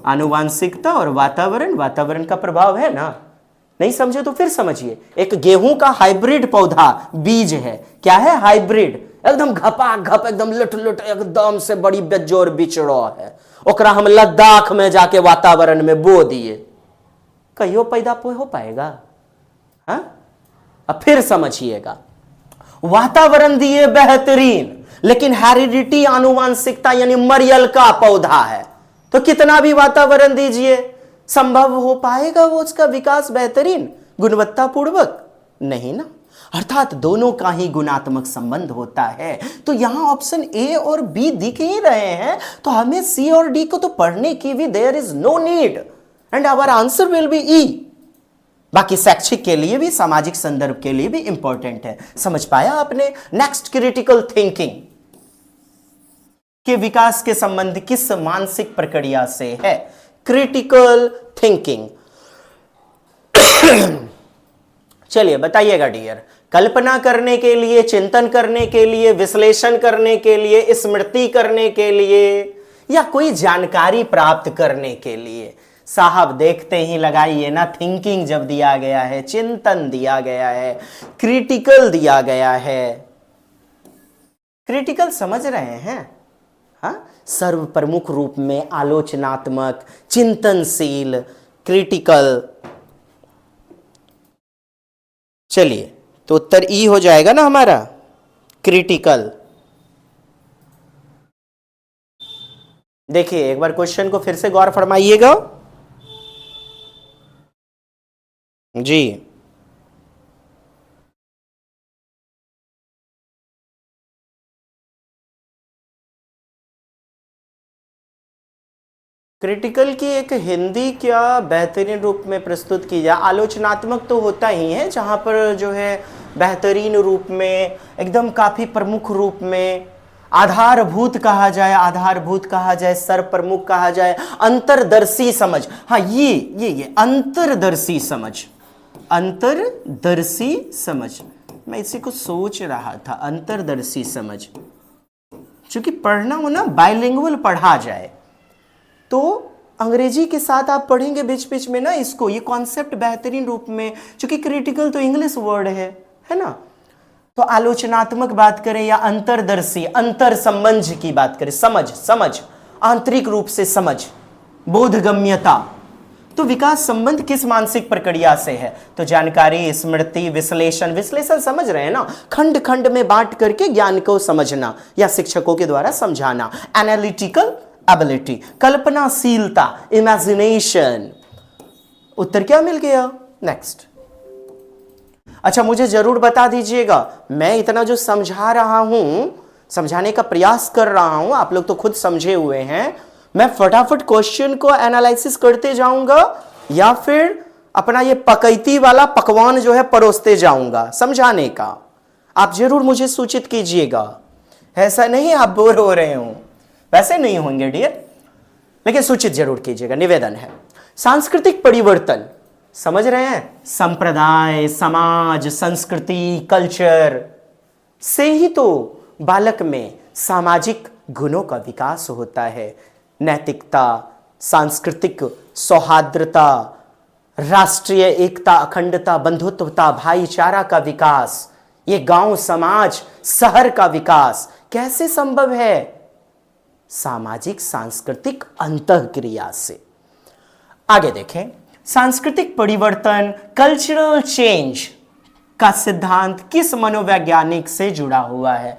आनुवांशिकता और वातावरण, वातावरण का प्रभाव है ना। नहीं समझे तो फिर समझिए, एक गेहूं का हाइब्रिड पौधा बीज है, क्या है? हाइब्रिड, एकदम घपाघप, एकदम लुट लुट, एकदम से बड़ी बेजोर बिचड़ो है, ओकरा हम लद्दाख में जाके वातावरण में बो दिए, कहियो पैदा हो पाएगा? हाँ, अब फिर समझिएगा, वातावरण दिए बेहतरीन, लेकिन हेरिडिटी, आनुवांशिकता यानी मरियल का पौधा है, तो कितना भी वातावरण दीजिए संभव हो पाएगा वो उसका विकास बेहतरीन गुणवत्तापूर्वक? नहीं ना। अर्थात दोनों का ही गुणात्मक संबंध होता है। तो यहां ऑप्शन ए और बी दिख ही रहे हैं, तो हमें सी और डी को तो पढ़ने की भी there is no need, and our answer will be E. बाकी शैक्षिक के लिए भी, सामाजिक संदर्भ के लिए भी इंपॉर्टेंट है। समझ पाया आपने? नेक्स्ट, क्रिटिकल थिंकिंग के विकास के संबंध किस मानसिक प्रक्रिया से है? Critical thinking. चलिए बताइएगा डियर। कल्पना करने के लिए, चिंतन करने के लिए, विश्लेषण करने के लिए, स्मृति करने के लिए, या कोई जानकारी प्राप्त करने के लिए? साहब देखते ही लगाइए ना, थिंकिंग जब दिया गया है, चिंतन दिया गया है, क्रिटिकल दिया गया है। क्रिटिकल समझ रहे हैं? हाँ, सर्व प्रमुख रूप में आलोचनात्मक, चिंतनशील, क्रिटिकल। चलिए, तो उत्तर ई हो जाएगा ना हमारा, क्रिटिकल। देखिए एक बार क्वेश्चन को फिर से गौर फरमाइएगा जी। क्रिटिकल की एक हिंदी क्या बेहतरीन रूप में प्रस्तुत की जाए? आलोचनात्मक तो होता ही है, जहां पर जो है बेहतरीन रूप में, एकदम काफी प्रमुख रूप में, आधारभूत कहा जाए, आधारभूत कहा जाए, सर्वप्रमुख कहा जाए, अंतर्दर्शी समझ। हाँ, ये अंतर्दर्शी समझ, अंतर्दर्शी समझ। मैं इसी को सोच रहा था, अंतर्दर्शी समझ। क्योंकि पढ़ना हो ना, बाइलिंगुअल पढ़ा जाए, तो अंग्रेजी के साथ आप पढ़ेंगे बीच बीच में ना इसको, ये कॉन्सेप्ट बेहतरीन रूप में। क्योंकि क्रिटिकल तो इंग्लिश वर्ड है ना। तो आलोचनात्मक बात करें या अंतर्दर्शी, अंतर संबंध की बात करें, समझ, आंतरिक रूप से समझ, बोधगम्यता, तो विकास संबंध किस मानसिक प्रक्रिया से है? तो जानकारी, स्मृति, विश्लेषण। विश्लेषण समझ रहे हैं ना, खंड खंड में बांट करके ज्ञान को समझना या शिक्षकों के द्वारा समझाना। एनालिटिकल एबिलिटी, कल्पनाशीलता, इमेजिनेशन। उत्तर क्या मिल गया? नेक्स्ट। अच्छा, मुझे जरूर बता दीजिएगा, मैं इतना जो समझा रहा हूं, समझाने का प्रयास कर रहा हूं, आप लोग तो खुद समझे हुए हैं, मैं फटाफट क्वेश्चन को एनालिसिस करते जाऊंगा या फिर अपना ये पकैती वाला पकवान जो है परोसते जाऊंगा समझाने का? आप जरूर मुझे सूचित कीजिएगा। ऐसा नहीं आप बोर हो रहे हो, वैसे नहीं होंगे डियर, लेकिन सूचित जरूर कीजिएगा, निवेदन है। सांस्कृतिक परिवर्तन समझ रहे हैं? संप्रदाय, समाज, संस्कृति, कल्चर से ही तो बालक में सामाजिक गुणों का विकास होता है। नैतिकता, सांस्कृतिक सौहार्द्रता, राष्ट्रीय एकता, अखंडता, बंधुत्वता, भाईचारा का विकास, ये गांव, समाज, शहर का विकास कैसे संभव है? सामाजिक सांस्कृतिक अंतःक्रिया से। आगे देखें, सांस्कृतिक परिवर्तन, कल्चरल चेंज का सिद्धांत किस मनोवैज्ञानिक से जुड़ा हुआ है?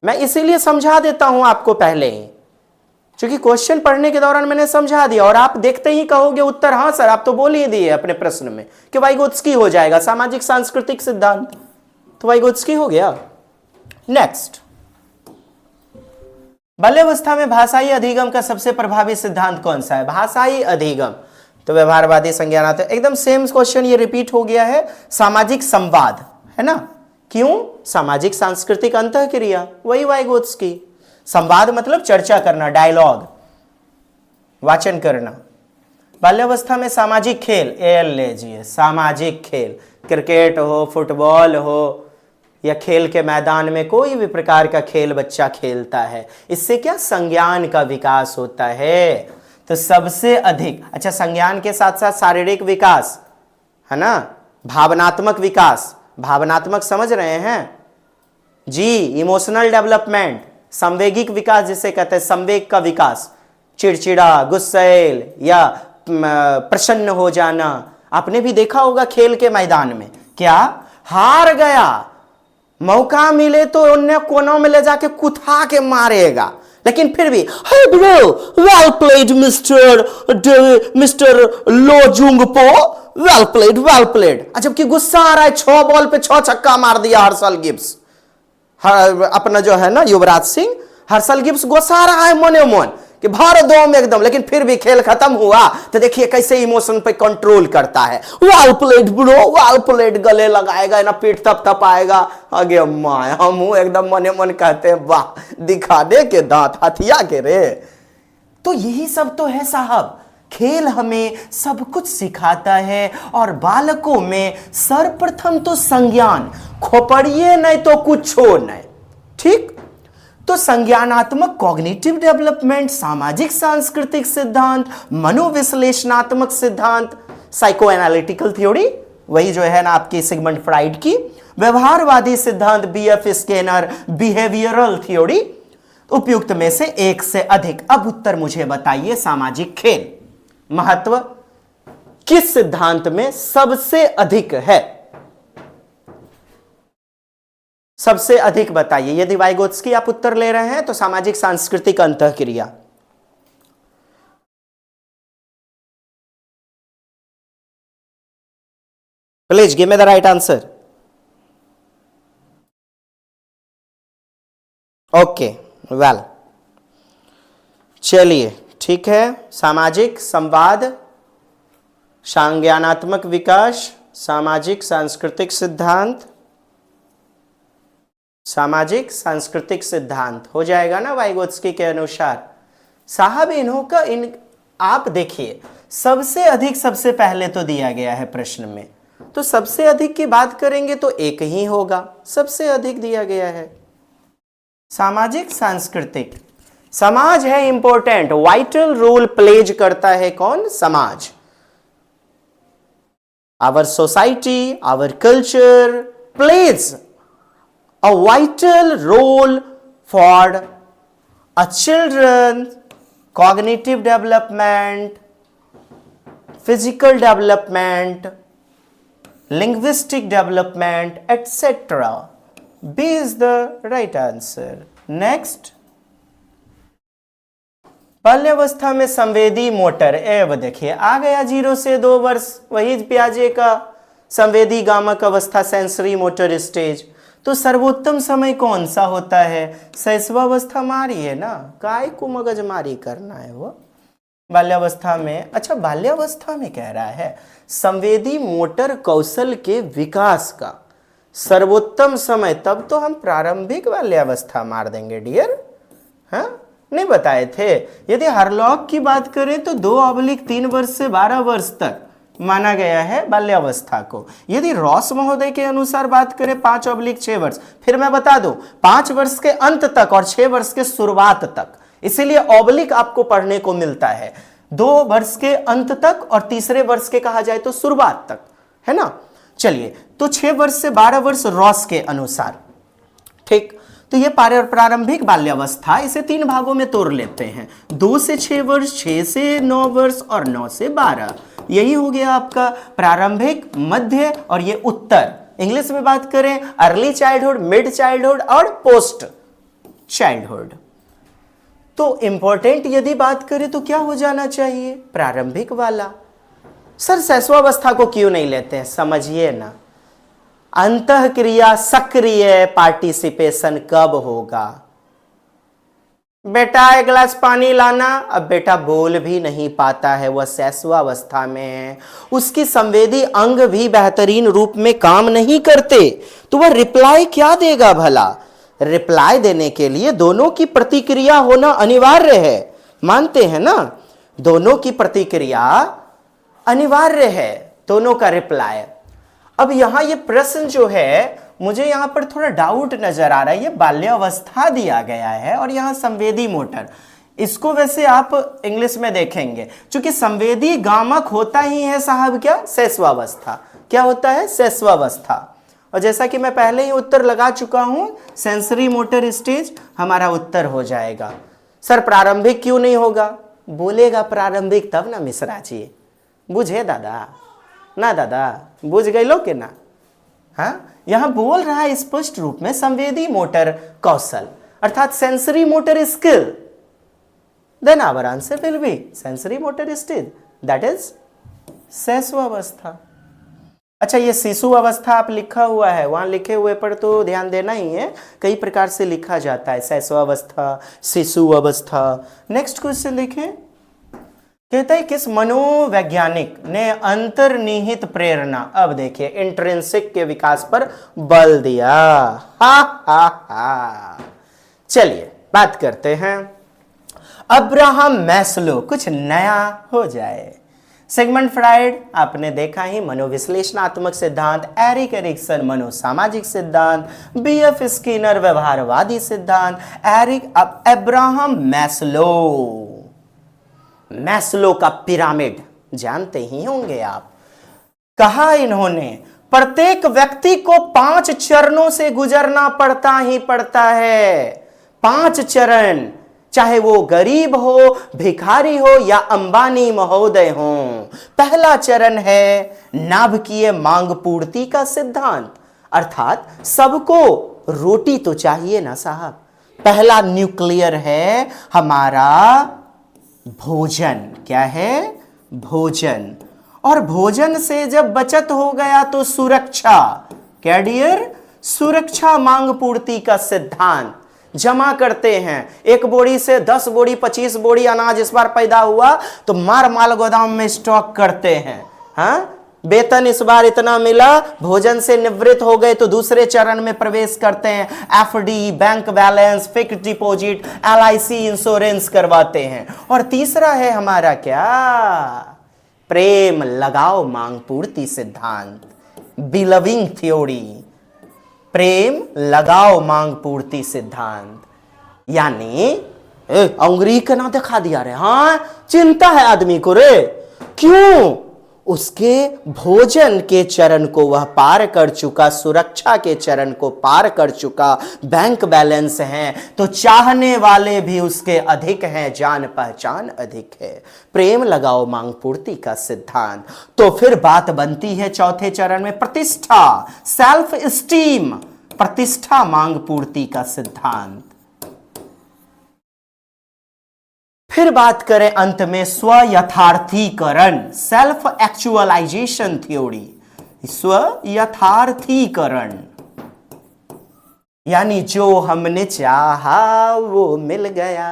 मैं इसीलिए समझा देता हूं आपको पहले, क्योंकि क्वेश्चन पढ़ने के दौरान मैंने समझा दिया और आप देखते ही कहोगे उत्तर हाँ सर, आप तो बोल ही दिए अपने प्रश्न में कि वाइगोत्स्की हो जाएगा, सामाजिक सांस्कृतिक सिद्धांत, तो वाइगोत्स्की हो गया। नेक्स्ट, बाल्यावस्था में भाषाई अधिगम का सबसे प्रभावी सिद्धांत कौन सा है? भाषाई अधिगम तो व्यवहारवादी संज्ञानात्मक, एकदम सेम क्वेश्चन ये रिपीट हो गया है। सामाजिक संवाद है ना, क्यों? सामाजिक सांस्कृतिक अंतःक्रिया, वही वाइगोत्स्की। संवाद मतलब चर्चा करना, डायलॉग, वाचन करना। बाल्यावस्था में सामाजिक खेल, एल लीजिए, सामाजिक खेल, क्रिकेट हो, फुटबॉल हो, या खेल के मैदान में कोई भी प्रकार का खेल बच्चा खेलता है, इससे क्या संज्ञान का विकास होता है। तो सबसे अधिक, अच्छा संज्ञान के साथ साथ शारीरिक विकास है ना, भावनात्मक विकास, भावनात्मक समझ रहे हैं जी, इमोशनल डेवलपमेंट, संवेगिक विकास जिसे कहते हैं, संवेग का विकास, चिड़चिड़ा, गुस्सैल या प्रसन्न हो जाना। आपने भी देखा होगा खेल के मैदान में, क्या हार गया, मौका मिले तो अन्य कोनों में ले जाके कुथा के मारेगा, लेकिन फिर भी hey bro, well played mister Lo Jungpo, well played. जबकि गुस्सा आ रहा है, 6 बॉल पे 6 छक्का मार दिया हर्षल गिब्स, अपना जो है ना युवराज सिंह। हर्षल गिब्स गुस्सा रहा है मोने मोन कि भर दो में एकदम, लेकिन फिर भी खेल खत्म हुआ तो देखिए कैसे इमोशन पे कंट्रोल करता है। Well played bro, well played, गले लगाएगा ना, पीठ थप थप आएगा। आगे अम्मा हम एकदम मने मन कहते हैं वाह, दिखा दे के दांत हथिया के रे। तो यही सब तो है साहब, खेल हमें सब कुछ सिखाता है। और बालकों में सर्वप्रथम तो संज्ञान, खोपड़िए नहीं तो कुछ नहीं, ठीक। तो संज्ञानात्मक कॉग्निटिव डेवलपमेंट, सामाजिक सांस्कृतिक सिद्धांत, मनोविश्लेषणात्मक सिद्धांत, साइको एनालिटिकल थ्योरी, वही जो है ना आपकी सिगमंड फ्राइड की, व्यवहारवादी सिद्धांत, बीएफ स्किनर, बिहेवियरल थ्योरी, उपयुक्त में से एक से अधिक। अब उत्तर मुझे बताइए, सामाजिक खेल महत्व किस सिद्धांत में सबसे अधिक है? सबसे अधिक बताइए। यदि वाइगोत्स्की आप उत्तर ले रहे हैं तो सामाजिक सांस्कृतिक अंतःक्रिया। Please give me the right answer. Okay, well, चलिए ठीक है। सामाजिक संवाद, संज्ञानात्मक विकास, सामाजिक सांस्कृतिक सिद्धांत, सामाजिक सांस्कृतिक सिद्धांत हो जाएगा ना वाइगोत्स्की के अनुसार। साहब इन्हों का आप देखिए, सबसे अधिक सबसे पहले तो दिया गया है प्रश्न में, तो सबसे अधिक की बात करेंगे तो एक ही होगा, सबसे अधिक दिया गया है सामाजिक सांस्कृतिक। समाज है इंपॉर्टेंट, वाइटल रोल प्लेज करता है कौन? समाज। Our society, our culture plays a vital role for a children cognitive development, physical development, linguistic development, etc. B is the right answer. Next, बाल्यावस्था में संवेदी मोटर एव, देखिए आ गया 0 से 2 वर्ष, वही पियाजे का संवेदी गामक अवस्था, सेंसरी मोटर स्टेज। तो सर्वोत्तम समय कौन सा होता है? शैशवावस्था मारी है ना, काय को मगजमारी करना है वो बाल्यावस्था में। अच्छा, बाल्यावस्था में कह रहा है संवेदी मोटर कौशल के विकास का सर्वोत्तम समय, तब तो हम प्रारंभिक बाल्यावस्था मार देंगे डियर। हाँ, नहीं बताए थे। यदि हरलॉक की बात करें तो 2/3 वर्ष से 12 वर्ष तक माना गया है बाल्यावस्था को। यदि रॉस महोदय के अनुसार बात करें 5/6 वर्ष, फिर मैं बता दूं 5 वर्ष के अंत तक और 6 वर्ष के शुरुआत तक, इसीलिए ऑब्लिक आपको पढ़ने को मिलता है 2 वर्ष के अंत तक और तीसरे वर्ष के कहा जाए तो शुरुआत तक, है ना। चलिए, तो 6 वर्ष से 12 वर्ष रॉस के अनुसार, ठीक। तो ये प्रारंभिक बाल्यावस्था, इसे 3 भागों में तोड़ लेते हैं, 2 से 6 वर्ष, 6 से 9 वर्ष और 9 से 12। यही हो गया आपका प्रारंभिक, मध्य और ये उत्तर। इंग्लिश में बात करें अर्ली चाइल्डहुड, मिड चाइल्डहुड और पोस्ट चाइल्डहुड। तो इंपॉर्टेंट यदि बात करें तो क्या हो जाना चाहिए? प्रारंभिक वाला। सर शैशवावस्था को क्यों नहीं लेते हैं? समझिए ना, अंतःक्रिया सक्रिय पार्टिसिपेशन कब होगा? बेटा 1 गिलास पानी लाना, अब बेटा बोल भी नहीं पाता है, वह शैशवावस्था में है, उसकी संवेदी अंग भी बेहतरीन रूप में काम नहीं करते, तो वह रिप्लाई क्या देगा भला? रिप्लाई देने के लिए दोनों की प्रतिक्रिया होना अनिवार्य है, मानते हैं ना? दोनों की प्रतिक्रिया अनिवार्य है, दोनों का रिप्लाई। अब यहां ये प्रश्न जो है, मुझे यहां पर थोड़ा डाउट नजर आ रहा है। ये बाल्यावस्था दिया गया है और यहां संवेदी मोटर, इसको वैसे आप इंग्लिश में देखेंगे, क्योंकि संवेदी गामक होता ही है साहब क्या? शैशवावस्था। क्या होता है? शैशवावस्था। और जैसा कि मैं पहले ही उत्तर लगा चुका हूं, सेंसरी मोटर स्टेज हमारा उत्तर हो जाएगा। सर प्रारंभिक क्यों नहीं होगा? बोलेगा प्रारंभिक तब ना मिश्रा जी, बुझे दादा ना, दादा बुझ गए लो के ना। हाँ, यहां बोल रहा है स्पष्ट रूप में संवेदी मोटर कौशल, अर्थात sensory motor skill, then our answer will be sensory motor stage, that is शैशव अवस्था। अच्छा, ये शिशु अवस्था आप लिखा हुआ है, वहां लिखे हुए पर तो ध्यान देना ही है, कई प्रकार से लिखा जाता है, शैशव अवस्था, शिशु अवस्था। नेक्स्ट क्वेश्चन देखें, कहता है किस मनोवैज्ञानिक ने अंतर्निहित प्रेरणा, अब देखिए इंट्रिंसिक के विकास पर बल दिया। हा हा हा। चलिए बात करते हैं अब्राहम मैस्लो, कुछ नया हो जाए। सिगमंड फ्राइड आपने देखा ही, मनोविश्लेषणात्मक सिद्धांत, एरिक एरिक्सन मनोसामाजिक सिद्धांत, बीएफ स्किनर व्यवहारवादी सिद्धांत, अब्राहम मैस्लो, मैस्लो का पिरामिड जानते ही होंगे आप। कहा इन्होंने प्रत्येक व्यक्ति को 5 चरणों से गुजरना पड़ता ही पड़ता है, 5 चरण, चाहे वो गरीब हो, भिखारी हो या अंबानी महोदय हो। पहला चरण है नाभिकीय मांग पूर्ति का सिद्धांत, अर्थात सबको रोटी तो चाहिए ना साहब। पहला न्यूक्लियर है हमारा भोजन, क्या है? भोजन। और भोजन से जब बचत हो गया तो सुरक्षा, क्या डियर? सुरक्षा मांग पूर्ति का सिद्धांत। जमा करते हैं, एक बोरी से 10 बोरी 25 बोरी अनाज इस बार पैदा हुआ तो माल गोदाम में स्टॉक करते हैं। हाँ, वेतन इस बार इतना मिला, भोजन से निवृत्त हो गए तो दूसरे चरण में प्रवेश करते हैं, FD, bank balance, fixed deposit, LIC insurance करवाते हैं। और तीसरा है हमारा क्या? प्रेम लगाव मांग पूर्ति सिद्धांत, बिलविंग थ्योरी, प्रेम लगाव मांग पूर्ति सिद्धांत। यानी अंग्रेजी का ना दिखा दिया रे, हाँ चिंता है आदमी को रे, क्यों? उसके भोजन के चरण को वह पार कर चुका, सुरक्षा के चरण को पार कर चुका, बैंक बैलेंस है तो चाहने वाले भी उसके अधिक हैं, जान पहचान अधिक है। प्रेम लगाओ मांग पूर्ति का सिद्धांत। तो फिर बात बनती है चौथे चरण में प्रतिष्ठा, सेल्फ एस्टीम, प्रतिष्ठा मांग पूर्ति का सिद्धांत। फिर बात करें अंत में स्व यथार्थीकरण, सेल्फ एक्चुअलाइजेशन थ्योरी, स्व यथार्थीकरण, यानी जो हमने चाहा वो मिल गया।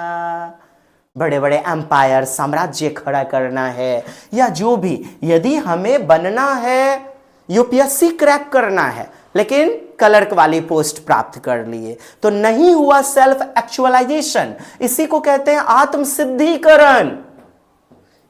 बड़े बड़े एम्पायर, साम्राज्य खड़ा करना है या जो भी, यदि हमें बनना है, यूपीएससी क्रैक करना है लेकिन क्लर्क वाली पोस्ट प्राप्त कर लिए तो नहीं हुआ सेल्फ एक्चुअलाइजेशन, इसी को कहते हैं आत्मसिद्धीकरण।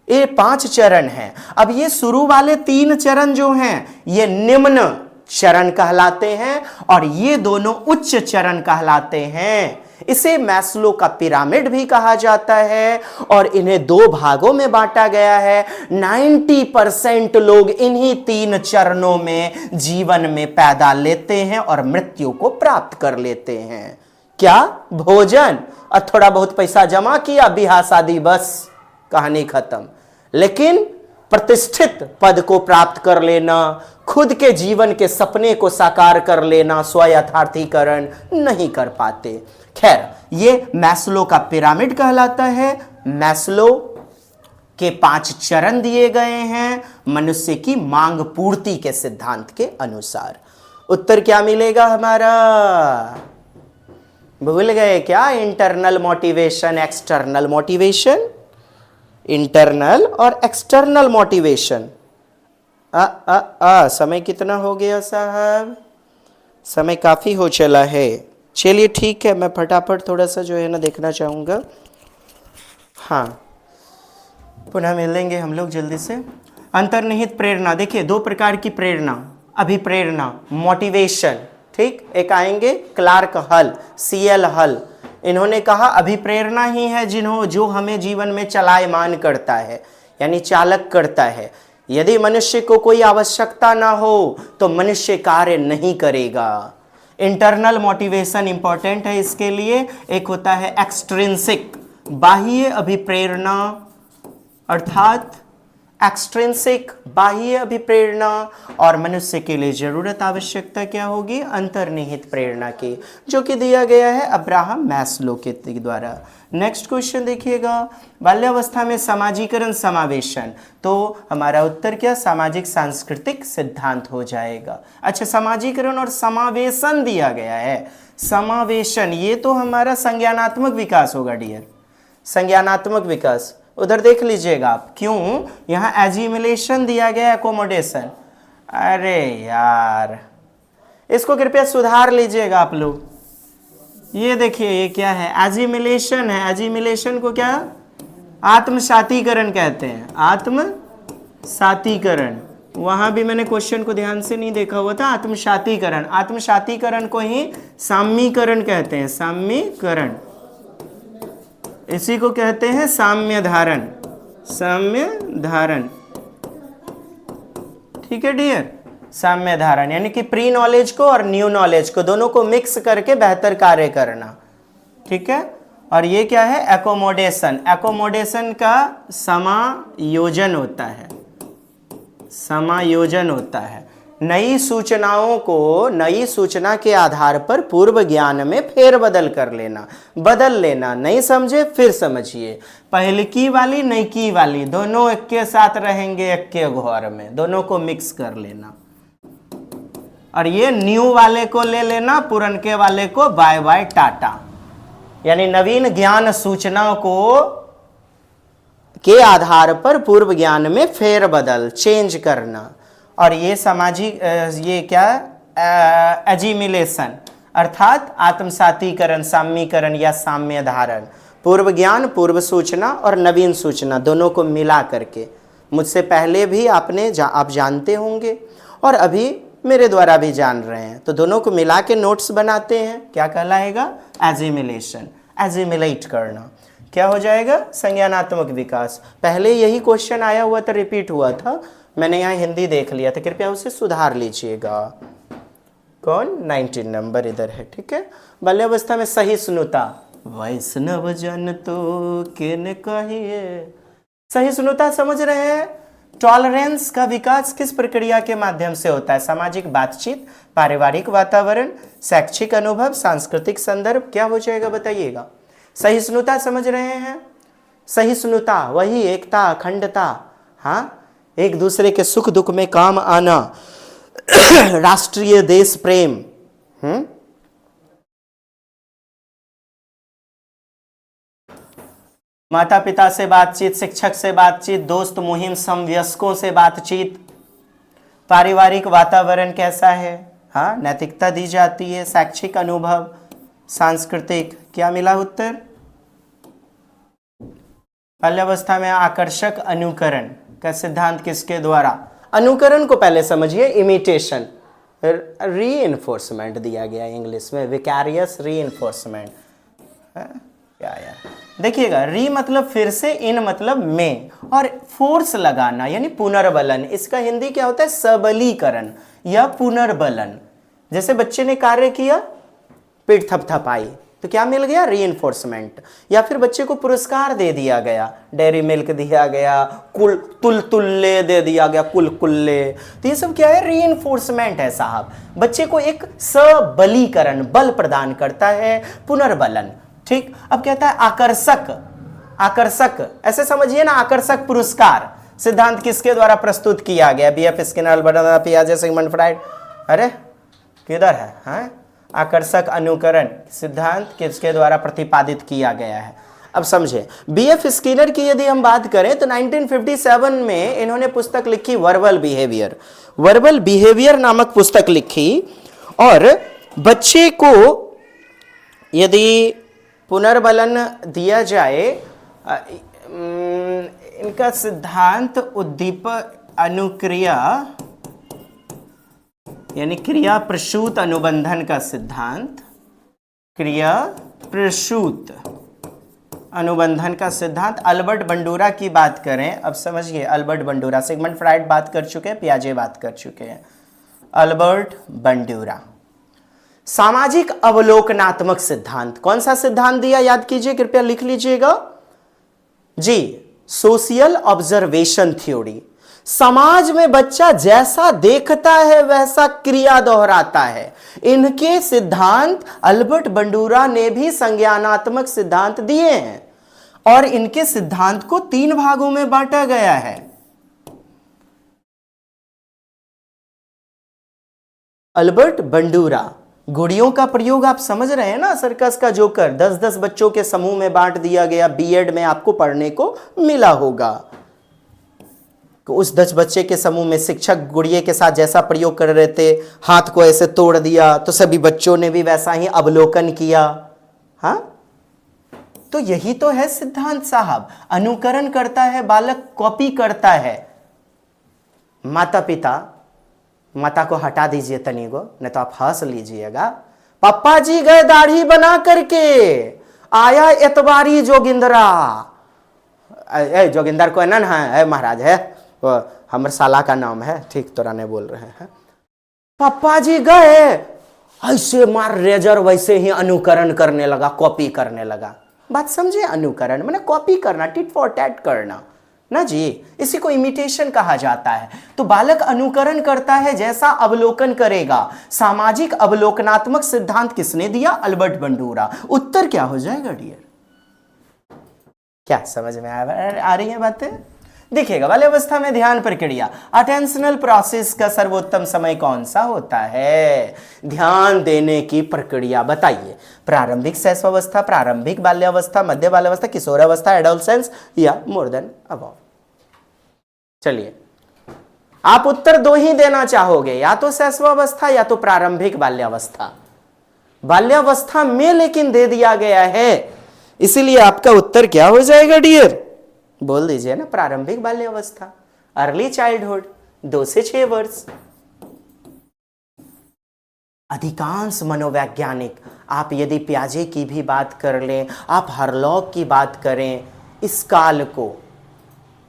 ये 5 चरण हैं। अब ये शुरू वाले 3 चरण जो हैं ये निम्न चरण कहलाते हैं और ये दोनों उच्च चरण कहलाते हैं। इसे मैस्लो का पिरामिड भी कहा जाता है और इन्हें 2 भागों में बांटा गया है। 90% लोग इन्हीं 3 चरणों में जीवन में पैदा लेते हैं और मृत्यु को प्राप्त कर लेते हैं। क्या? भोजन और थोड़ा बहुत पैसा जमा किया, ब्याह शादी, बस कहानी खत्म। लेकिन प्रतिष्ठित पद को प्राप्त कर लेना, खुद के जीवन के सपने को साकार कर लेना, स्व यथार्थीकरण नहीं कर पाते। खैर, ये मैस्लो का पिरामिड कहलाता है। मैस्लो के 5 चरण दिए गए हैं मनुष्य की मांग पूर्ति के सिद्धांत के अनुसार। उत्तर क्या मिलेगा हमारा? भूल गए क्या? Internal motivation, external motivation, internal और एक्सटर्नल मोटिवेशन। समय कितना हो गया साहब? समय काफी हो चला है। चलिए ठीक है, मैं फटाफट थोड़ा सा जो है ना देखना चाहूँगा। हाँ, पुनः मिलेंगे हम लोग जल्दी से। अंतर्निहित प्रेरणा, देखिए 2 प्रकार की प्रेरणा, अभिप्रेरणा, मोटिवेशन, ठीक। एक आएंगे क्लार्क हल, CL हल, इन्होंने कहा अभिप्रेरणा ही है जो हमें जीवन में चलायमान करता है, यानी चालक करता है। यदि मनुष्य को कोई आवश्यकता ना हो तो मनुष्य कार्य नहीं करेगा। इंटरनल मोटिवेशन इंपॉर्टेंट है इसके लिए। एक होता है एक्सट्रिंसिक, बाह्य अभिप्रेरणा, अर्थात एक्सट्रिंसिक बाह्य अभिप्रेरणा, और मनुष्य के लिए जरूरत आवश्यकता क्या होगी, अंतर्निहित प्रेरणा की, जो कि दिया गया है अब्राहम मैस्लो के द्वारा। नेक्स्ट क्वेश्चन देखिएगा, बाल्यावस्था में समाजीकरण समावेशन, तो हमारा उत्तर क्या, सामाजिक सांस्कृतिक सिद्धांत हो जाएगा। अच्छा, समाजीकरण और समावेशन दिया गया है। समावेशन ये तो हमारा संज्ञानात्मक विकास होगा डियर, संज्ञानात्मक विकास। उधर देख लीजिएगा आप, क्यों यहाँ एजिमिलेशन दिया गया, एकोमोडेशन। अरे यार, इसको कृपया सुधार लीजिएगा आप लोग। ये देखिए, ये क्या है, एजिमिलेशन है। एजिमिलेशन को क्या आत्मसातीकरण कहते हैं, आत्मसातीकरण। वहां भी मैंने क्वेश्चन को ध्यान से नहीं देखा हुआ था। आत्मसातीकरण, आत्मसातीकरण को ही साम्यीकरण कहते हैं, साम्यीकरण। इसी को कहते हैं साम्य धारण, साम्य धारण। ठीक है डियर, साम्य धारण यानी कि प्री नॉलेज को और न्यू नॉलेज को दोनों को मिक्स करके बेहतर कार्य करना। ठीक है, और ये क्या है, एकोमोडेशन। एकोमोडेशन का समायोजन होता है, समायोजन होता है। नई सूचनाओं को नई सूचना के आधार पर पूर्व ज्ञान में फेरबदल कर लेना, बदल लेना। नहीं समझे फिर समझिए, पहलकी वाली नईकी वाली दोनों एक के साथ रहेंगे, एक के घर में, दोनों को मिक्स कर लेना। और ये न्यू वाले को ले लेना, पुरनके वाले को बाय बाय टाटा। यानी नवीन ज्ञान सूचनाओं को के आधार पर पूर्व ज्ञान में फेरबदल, चेंज करना। और ये सामाजिक ये क्या, एजिमिलेशन अर्थात आत्मसातीकरण, साम्यीकरण या साम्य धारण। पूर्व ज्ञान, पूर्व सूचना और नवीन सूचना दोनों को मिला करके, मुझसे पहले भी आप जानते होंगे और अभी मेरे द्वारा भी जान रहे हैं, तो दोनों को मिला के नोट्स बनाते हैं, क्या कहलाएगा, एजिमिलेशन, एजिमिलेट करना। क्या हो जाएगा, संज्ञानात्मक विकास। पहले यही क्वेश्चन आया हुआ था, रिपीट हुआ था, मैंने यहाँ हिंदी देख लिया था, कृपया उसे सुधार लीजिएगा। कौन, 19 नंबर इधर है। ठीक है, बाल्यावस्था में सहिष्णुता, वैष्णव जन तो किन कहिए। सहिष्णुता समझ रहे हैं, टॉलरेंस का विकास किस प्रक्रिया के माध्यम से होता है, सामाजिक बातचीत, पारिवारिक वातावरण, शैक्षिक अनुभव, सांस्कृतिक संदर्भ। क्या हो जाएगा बताइएगा। सहिष्णुता समझ रहे हैं, सहिष्णुता वही एकता, अखंडता, हाँ, एक दूसरे के सुख दुख में काम आना, राष्ट्रीय देश प्रेम। माता पिता से बातचीत, शिक्षक से बातचीत, दोस्त मुहिम समवयस्कों से बातचीत। पारिवारिक वातावरण कैसा है, हाँ, नैतिकता दी जाती है। शैक्षिक अनुभव, सांस्कृतिक। क्या मिला उत्तर, बाल्यावस्था में आकर्षक अनुकरण का सिद्धांत किसके द्वारा। अनुकरण को पहले समझिए, इमिटेशन। रीइंफोर्समेंट दिया गया इंग्लिश में, विकैरियस रीइंफोर्समेंट। क्या यार, देखिएगा, री मतलब फिर से, इन मतलब में, और फोर्स लगाना यानी पुनर्बलन। इसका हिंदी क्या होता है, सबलीकरण या पुनर्बलन। जैसे बच्चे ने कार्य किया, पीठ थपथपाई, तो क्या मिल गया, रीइंफोर्समेंट। या फिर बच्चे को पुरस्कार दे दिया गया, डेयरी मिल्क दिया गया, तुल्ले दे दिया गया, कुल्ले, तो ये सब क्या है, रीइंफोर्समेंट है साहब। बच्चे को एक सबलीकरण, बल प्रदान करता है, पुनर्बलन। ठीक, अब कहता है आकर्षक, आकर्षक ऐसे समझिए ना, आकर्षक पुरस्कार सिद्धांत किसके द्वारा प्रस्तुत किया गया, बीएफ स्किनर, अल्बर्ट पियाजे, सिगमंड फ्राइड। अरे किधर है, हाँ? आकर्षक अनुकरण सिद्धांत किसके द्वारा प्रतिपादित किया गया है। अब समझे, बीएफ स्किनर की यदि हम बात करें तो 1957 में इन्होंने पुस्तक लिखी वर्बल बिहेवियर, वर्बल बिहेवियर नामक पुस्तक लिखी। और बच्चे को यदि पुनर्बलन दिया जाए, इनका सिद्धांत उद्दीपक अनुक्रिया यानी क्रिया प्रसूत अनुबंधन का सिद्धांत, क्रिया प्रसूत अनुबंधन का सिद्धांत। अल्बर्ट बंडूरा की बात करें, अब समझिए, अल्बर्ट बंडूरा, सिगमंड फ्राइड बात कर चुके हैं, पियाजे बात कर चुके हैं, अल्बर्ट बंडूरा। सामाजिक अवलोकनात्मक सिद्धांत, कौन सा सिद्धांत दिया, याद कीजिए, कृपया लिख लीजिएगा जी, सोशियल ऑब्जर्वेशन थ्योरी। समाज में बच्चा जैसा देखता है वैसा क्रिया दोहराता है। इनके सिद्धांत अल्बर्ट बंडूरा ने भी संज्ञानात्मक सिद्धांत दिए हैं और इनके सिद्धांत को 3 भागों में बांटा गया है। अल्बर्ट बंडूरा, गुड़ियों का प्रयोग आप समझ रहे हैं ना, सर्कस का जोकर 10-10 बच्चों के समूह में बांट दिया गया, बीएड में आपको पढ़ने को मिला होगा। तो उस 10 बच्चे के समूह में शिक्षक गुड़िया के साथ जैसा प्रयोग कर रहे थे, हाथ को ऐसे तोड़ दिया तो सभी बच्चों ने भी वैसा ही अवलोकन किया। हाँ, तो यही तो है सिद्धांत साहब। अनुकरण करता है बालक, कॉपी करता है। माता पिता, माता को हटा दीजिए तनिगो, नहीं तो आप हंस लीजिएगा। पप्पा जी गए दाढ़ी बना करके, आया एतबारी जोगिंदरा। जोगिंदर को नन है महाराज है, हमर साला का नाम है, ठीक तोरा नहीं बोल रहे हैं। पप्पा जी गए, ऐसे मार रेजर वैसे ही अनुकरण करने लगा, कॉपी करने लगा। बात समझे? अनुकरण माने कॉपी करना, टिट फॉर टैट करना ना जी, इसी को इमिटेशन कहा जाता है। तो बालक अनुकरण करता है जैसा अवलोकन करेगा। सामाजिक अवलोकनात्मक सिद्धांत किसने दिया? Albert Bandura. उत्तर क्या हो जाएगा डियर? क्या समझ में आ रही है बातें? देखिएगा, बाल्यावस्था में ध्यान प्रक्रिया, अटेंशनल प्रोसेस का सर्वोत्तम समय कौन सा होता है? ध्यान देने की प्रक्रिया बताइए। प्रारंभिक शैशवावस्था, प्रारंभिक बाल्यावस्था, मध्य बाल्यावस्था, किशोरावस्था, एडोलसेंस या मोर देन अबव? चलिए, आप उत्तर 2 ही देना चाहोगे, या तो शैशवावस्था या तो प्रारंभिक बाल्यावस्था। बाल्यावस्था में लेकिन दे दिया गया है, इसीलिए आपका उत्तर क्या हो जाएगा डियर? बोल दीजिए ना, प्रारंभिक बाल्यावस्था, अर्ली चाइल्डहुड, 2 से 6 वर्ष। अधिकांश मनोवैज्ञानिक, आप यदि पियाजे की भी बात कर लें, आप हरलॉक की बात करें, इस काल को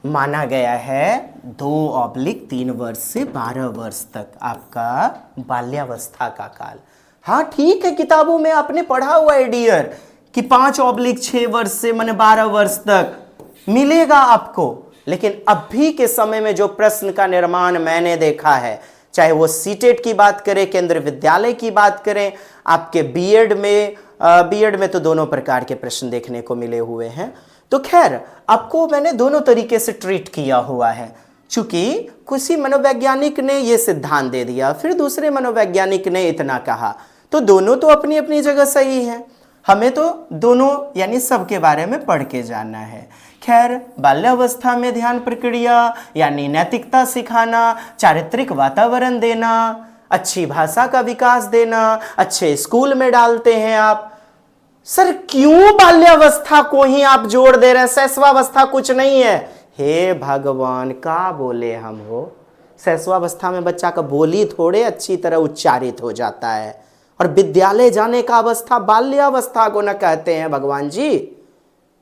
माना गया है 2-3 वर्ष से 12 वर्ष तक आपका बाल्यावस्था का काल। हाँ ठीक है, किताबों में आपने पढ़ा हुआ है डियर कि 5-6 वर्ष से माने 12 वर्ष तक मिलेगा आपको। लेकिन अभी के समय में जो प्रश्न का निर्माण मैंने देखा है, चाहे वो सीटेट की बात करें, केंद्रीय विद्यालय की बात करें, आपके बीएड में तो दोनों प्रकार के प्रश्न देखने को मिले हुए हैं। तो खैर, आपको मैंने दोनों तरीके से ट्रीट किया हुआ है। चूंकि किसी मनोवैज्ञानिक ने यह सिद्धांत दे दिया, फिर दूसरे मनोवैज्ञानिक ने इतना कहा, तो दोनों तो अपनी अपनी जगह सही है। हमें तो दोनों यानी सबके बारे में पढ़ के जानना है। खैर, बाल्यावस्था में ध्यान प्रक्रिया यानी नैतिकता सिखाना, चारित्रिक वातावरण देना, अच्छी भाषा का विकास देना, अच्छे स्कूल में डालते हैं आप। सर क्यों बाल्यावस्था को ही आप जोड़ दे रहे हैं? शैशवावस्था कुछ नहीं है। हे भगवान, का बोले हम हो? शैशवावस्था में बच्चा का बोली थोड़े अच्छी तरह उच्चारित हो जाता है, और विद्यालय जाने का अवस्था बाल्यावस्था को न कहते हैं भगवान जी।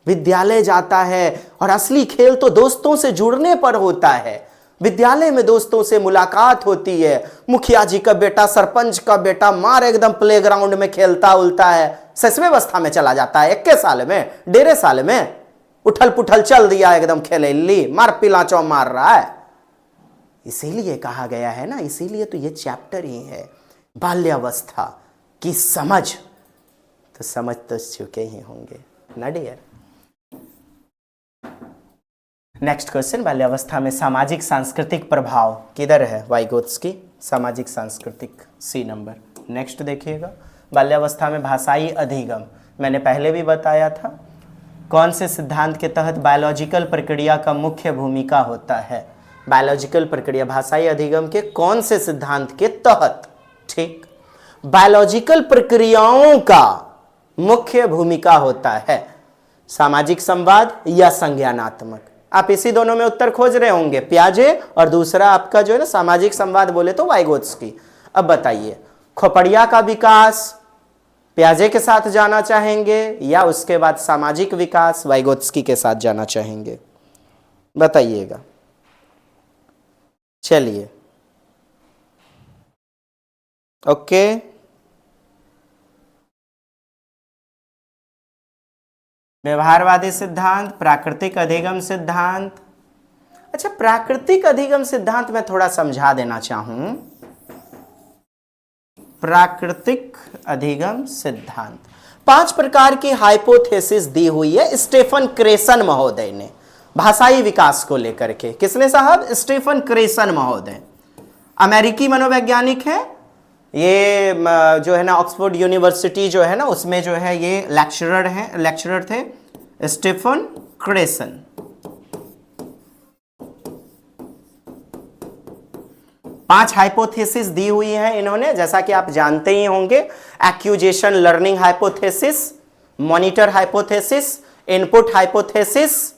विद्यालय जाता है और असली खेल तो दोस्तों से जुड़ने पर होता है। विद्यालय में दोस्तों से मुलाकात होती है। मुखिया जी का बेटा, सरपंच का बेटा मार एकदम प्लेग्राउंड में खेलता उलता है, शैशवावस्था में चला जाता है। 21 साल में, 1.5 साल में उठल पुठल चल दिया, एकदम खेले ली मार पिलाचौ मार रहा है। इसीलिए कहा गया है ना, इसीलिए तो ये चैप्टर ही है बाल्यावस्था की समझ। तो समझ तो चुके ही होंगे ना डियर। नेक्स्ट क्वेश्चन, बाल्यावस्था में सामाजिक सांस्कृतिक प्रभाव किधर है? वाइगोत्स्की, सामाजिक सांस्कृतिक, सी नंबर। नेक्स्ट देखिएगा, बाल्यावस्था में भाषाई अधिगम, मैंने पहले भी बताया था। कौन से सिद्धांत के तहत बायोलॉजिकल प्रक्रिया का मुख्य भूमिका होता है? बायोलॉजिकल प्रक्रिया, भाषाई अधिगम के कौन से सिद्धांत के तहत? ठीक, बायोलॉजिकल प्रक्रियाओं का मुख्य भूमिका होता है सामाजिक संवाद या संज्ञानात्मक। आप इसी दोनों में उत्तर खोज रहे होंगे, पियाजे और दूसरा आपका जो है ना सामाजिक संवाद बोले तो वाइगोत्स्की। अब बताइए, खोपड़िया का विकास पियाजे के साथ जाना चाहेंगे या उसके बाद सामाजिक विकास वाइगोत्स्की के साथ जाना चाहेंगे? बताइएगा। चलिए, ओके, व्यवहारवादी सिद्धांत, प्राकृतिक अधिगम सिद्धांत, अच्छा, प्राकृतिक अधिगम सिद्धांत में थोड़ा समझा देना चाहूं। प्राकृतिक अधिगम सिद्धांत 5 प्रकार की हाइपोथेसिस दी हुई है स्टीफन क्रेसन महोदय ने भाषाई विकास को लेकर के। किसने साहब? स्टीफन क्रेसन महोदय, अमेरिकी मनोवैज्ञानिक है ये। जो है ना ऑक्सफोर्ड यूनिवर्सिटी जो है ना उसमें जो है ये लेक्चरर थे स्टीफन क्रेसन। 5 हाइपोथेसिस दी हुई है इन्होंने, जैसा कि आप जानते ही होंगे। Accusation learning hypothesis, monitor hypothesis, input hypothesis,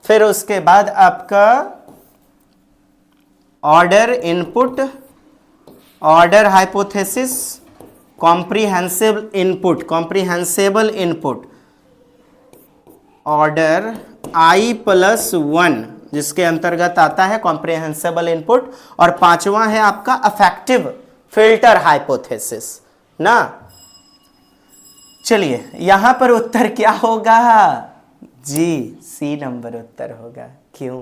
फिर उसके बाद आपका order input, order hypothesis, comprehensible input, order I+1 जिसके अंतर्गत आता है कॉम्प्रिहेंसिबल इनपुट, और 5वां है आपका अफेक्टिव फिल्टर हाइपोथेसिस ना। चलिए यहां पर उत्तर क्या होगा जी? सी नंबर उत्तर होगा। क्यों?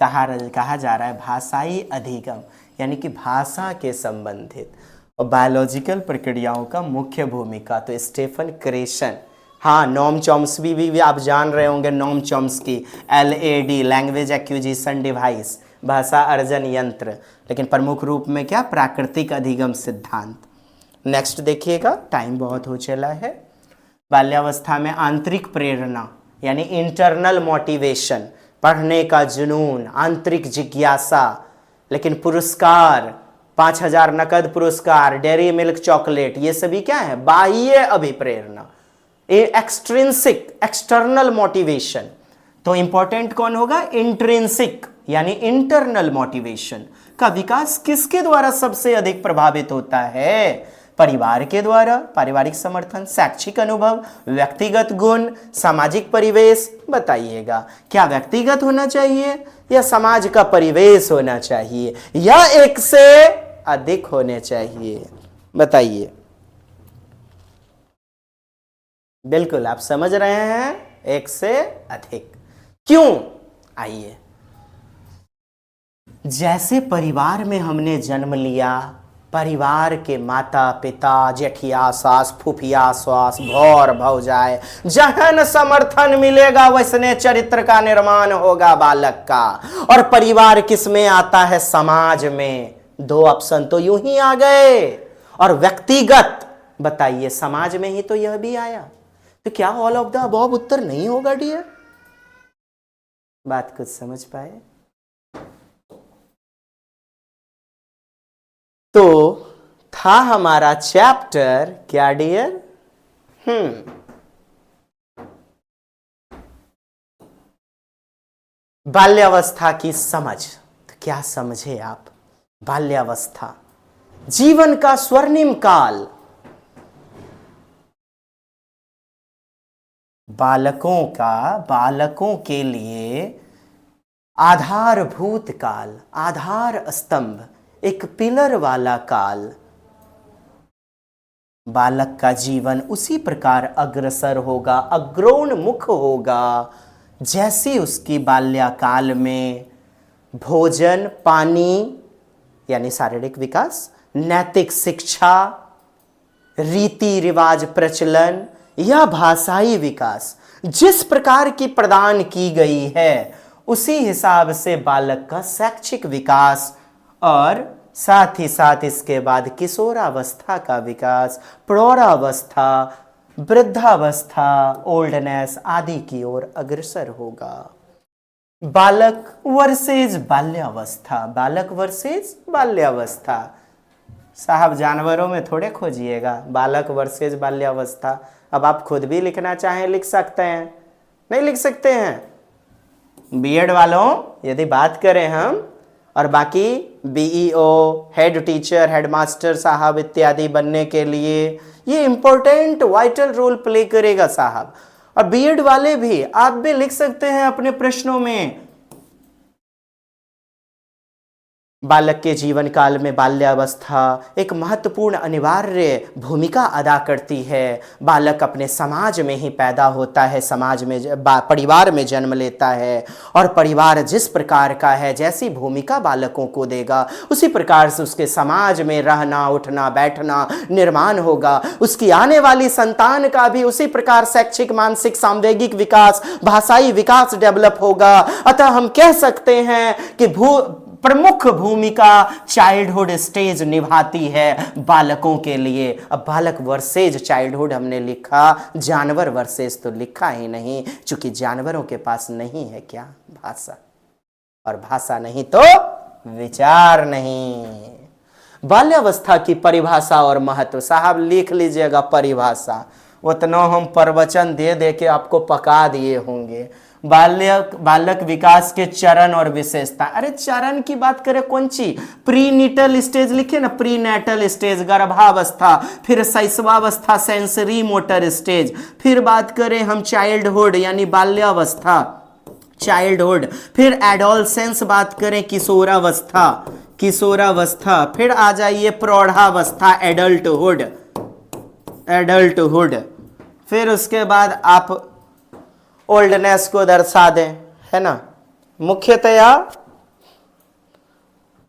कहा जा रहा है भाषाई अधिगम यानी कि भाषा के संबंधित और बायोलॉजिकल प्रक्रियाओं का मुख्य भूमिका तो स्टीफन क्रेसन। हाँ, नोम चॉम्स्की भी आप जान रहे होंगे। Noam Chomsky LAD, language acquisition device, भाषा अर्जन यंत्र, लेकिन प्रमुख रूप में क्या? प्राकृतिक अधिगम सिद्धांत। नेक्स्ट देखिएगा, टाइम बहुत हो चला है। बाल्यावस्था में आंतरिक प्रेरणा यानी इंटरनल मोटिवेशन, पढ़ने का जुनून, आंतरिक जिज्ञासा, लेकिन पुरस्कार 5000 नकद पुरस्कार, डेयरी मिल्क चॉकलेट, ये सभी क्या है? बाह्य अभिप्रेरणा, एक्सट्रिंसिक एक्सटर्नल मोटिवेशन। तो इंपॉर्टेंट कौन होगा? इंट्रिंसिक यानी इंटरनल मोटिवेशन का विकास किसके द्वारा सबसे अधिक प्रभावित होता है? परिवार के द्वारा, पारिवारिक समर्थन, शैक्षिक अनुभव, व्यक्तिगत गुण, सामाजिक परिवेश। बताइएगा, क्या व्यक्तिगत होना चाहिए या समाज का परिवेश होना चाहिए या एक से अधिक होने चाहिए? बताइए। बिल्कुल आप समझ रहे हैं, एक से अधिक। क्यों? आइए, जैसे परिवार में हमने जन्म लिया, परिवार के माता पिता, जेठिया सास, फूफिया सास, भौर भौजाए, जहन समर्थन मिलेगा वैसने चरित्र का निर्माण होगा बालक का। और परिवार किस में आता है? समाज में। 2 ऑप्शन तो यूं ही आ गए। और व्यक्तिगत, बताइए, समाज में ही तो यह भी आया। तो क्या ऑल ऑफ द अबव उत्तर नहीं होगा डियर? बात कुछ समझ पाए? तो था हमारा चैप्टर क्या डियर? बाल्यावस्था की समझ। तो क्या समझे आप? बाल्यावस्था जीवन का स्वर्णिम काल, बालकों के लिए आधारभूत काल, आधार स्तंभ, एक पिलर वाला काल। बालक का जीवन उसी प्रकार अग्रसर होगा, अग्रोन्मुख होगा, जैसे उसकी बाल्यकाल में भोजन, पानी यानी शारीरिक विकास, नैतिक शिक्षा, रीति रिवाज प्रचलन या भाषाई विकास जिस प्रकार की प्रदान की गई है, उसी हिसाब से बालक का शैक्षिक विकास और साथ ही साथ इसके बाद किशोरावस्था का विकास, प्रौढ़ावस्था, वृद्धावस्था, ओल्डनेस आदि की ओर अग्रसर होगा। बालक वर्सेस बाल्यावस्था, बालक वर्सेस बाल्यावस्था। साहब जानवरों में थोड़े खोजिएगा बालक वर्सेस बाल्यावस्था। अब आप खुद भी लिखना चाहें लिख सकते हैं, नहीं लिख सकते हैं? बीएड वालों यदि बात करें हम, और बाकी बीईओ, हेड टीचर, हेडमास्टर साहब इत्यादि बनने के लिए ये इंपॉर्टेंट वाइटल रोल प्ले करेगा साहब। और बीएड वाले भी, आप भी लिख सकते हैं अपने प्रश्नों में बालक के जीवन काल में बाल्यावस्था एक महत्वपूर्ण अनिवार्य भूमिका अदा करती है। बालक अपने समाज में ही पैदा होता है, समाज में परिवार में जन्म लेता है, और परिवार जिस प्रकार का है, जैसी भूमिका बालकों को देगा उसी प्रकार से उसके समाज में रहना, उठना, बैठना, निर्माण होगा। उसकी आने वाली संतान का भी उसी प्रकार शैक्षिक, मानसिक, सांवेगिक विकास, भाषाई विकास डेवलप होगा। अतः हम कह सकते हैं कि प्रमुख भूमिका चाइल्डहुड स्टेज निभाती है बालकों के लिए। अब बालक वर्सेज चाइल्डहुड हमने लिखा, जानवर वर्सेज तो लिखा ही नहीं, क्योंकि जानवरों के पास नहीं है क्या? भाषा, और भाषा नहीं तो विचार नहीं। बाल्यावस्था की परिभाषा और महत्व, साहब लिख लीजिएगा परिभाषा, उतना हम प्रवचन दे दे के आपको पका दिए होंगे। बालक विकास के चरण और विशेषता। अरे चरण की बात करें कौन सी? प्रीनिटल स्टेज लिखे ना, प्रीनेटल स्टेज गर्भावस्था, फिर शैशवावस्था सेंसरी मोटर स्टेज, फिर बात करें हम चाइल्डहुड यानी बाल्यावस्था, चाइल्डहुड, फिर एडोलसेंस बात करें किशोरावस्था, किशोरावस्था, फिर आ जाइए प्रौढ़ावस्था एडल्टहुड, एडल्टहुड, फिर उसके बाद आप ओल्डनेस को दर्शा दें, है ना। मुख्यतया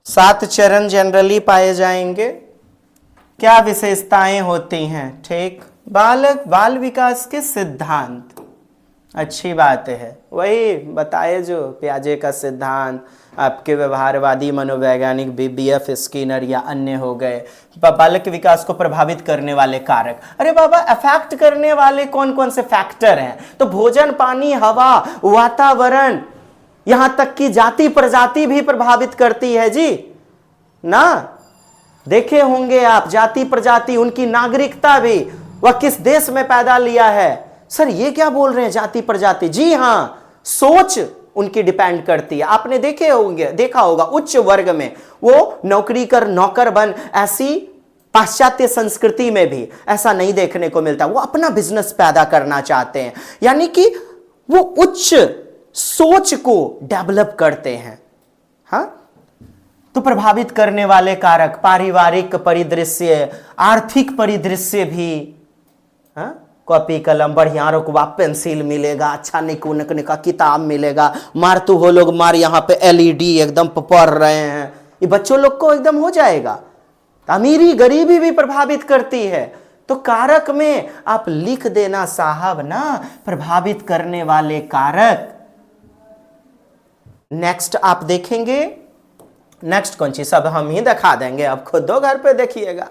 7 चरण जनरली पाए जाएंगे। क्या विशेषताएं होती हैं? ठीक, बाल विकास के सिद्धांत, अच्छी बात है, वही बताए जो पियाजे का सिद्धांत, आपके व्यवहारवादी मनोवैज्ञानिक BF स्किनर या अन्य हो गए। बालक विकास को प्रभावित करने वाले कारक, अरे बाबा अफेक्ट करने वाले कौन कौन से फैक्टर हैं? तो भोजन, पानी, हवा, वातावरण, यहां तक कि जाति प्रजाति भी प्रभावित करती है जी ना। देखे होंगे आप, जाति प्रजाति, उनकी नागरिकता भी, वह किस देश में पैदा लिया है। सर ये क्या बोल रहे हैं जाति प्रजाति? जी हां, सोच उनकी डिपेंड करती है। आपने देखा होगा उच्च वर्ग में वो नौकरी कर, नौकर बन, ऐसी पाश्चात्य संस्कृति में भी ऐसा नहीं देखने को मिलता। वो अपना बिजनेस पैदा करना चाहते हैं, यानी कि वो उच्च सोच को डेवलप करते हैं। हाँ, तो प्रभावित करने वाले कारक पारिवारिक परिदृश्य, आर्थिक परिदृश्य भी। हाँ, कॉपी कलम बढ़िया रुकवा, पेंसिल मिलेगा, अच्छा निकने का किताब मिलेगा, मार तू हो लोग मार, यहाँ पे LED एकदम पढ़ रहे हैं, ये बच्चों लोग को एकदम हो जाएगा। अमीरी गरीबी भी प्रभावित करती है। तो कारक में आप लिख देना साहब ना, प्रभावित करने वाले कारक। नेक्स्ट आप देखेंगे, नेक्स्ट कौन सी, सब हम ही दिखा देंगे, अब खुद दो घर पे देखिएगा,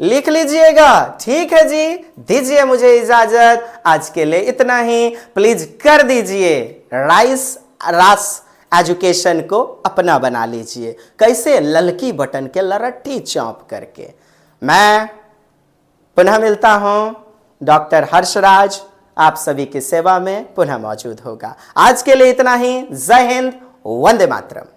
लिख लीजिएगा। ठीक है जी, दीजिए मुझे इजाजत, आज के लिए इतना ही। प्लीज कर दीजिए रास एजुकेशन को अपना बना लीजिए। कैसे? ललकी बटन के लरट्टी चौंप करके। मैं पुनः मिलता हूं, डॉक्टर हर्षराज आप सभी की सेवा में पुनः मौजूद होगा। आज के लिए इतना ही। जय हिंद, वंदे मातरम।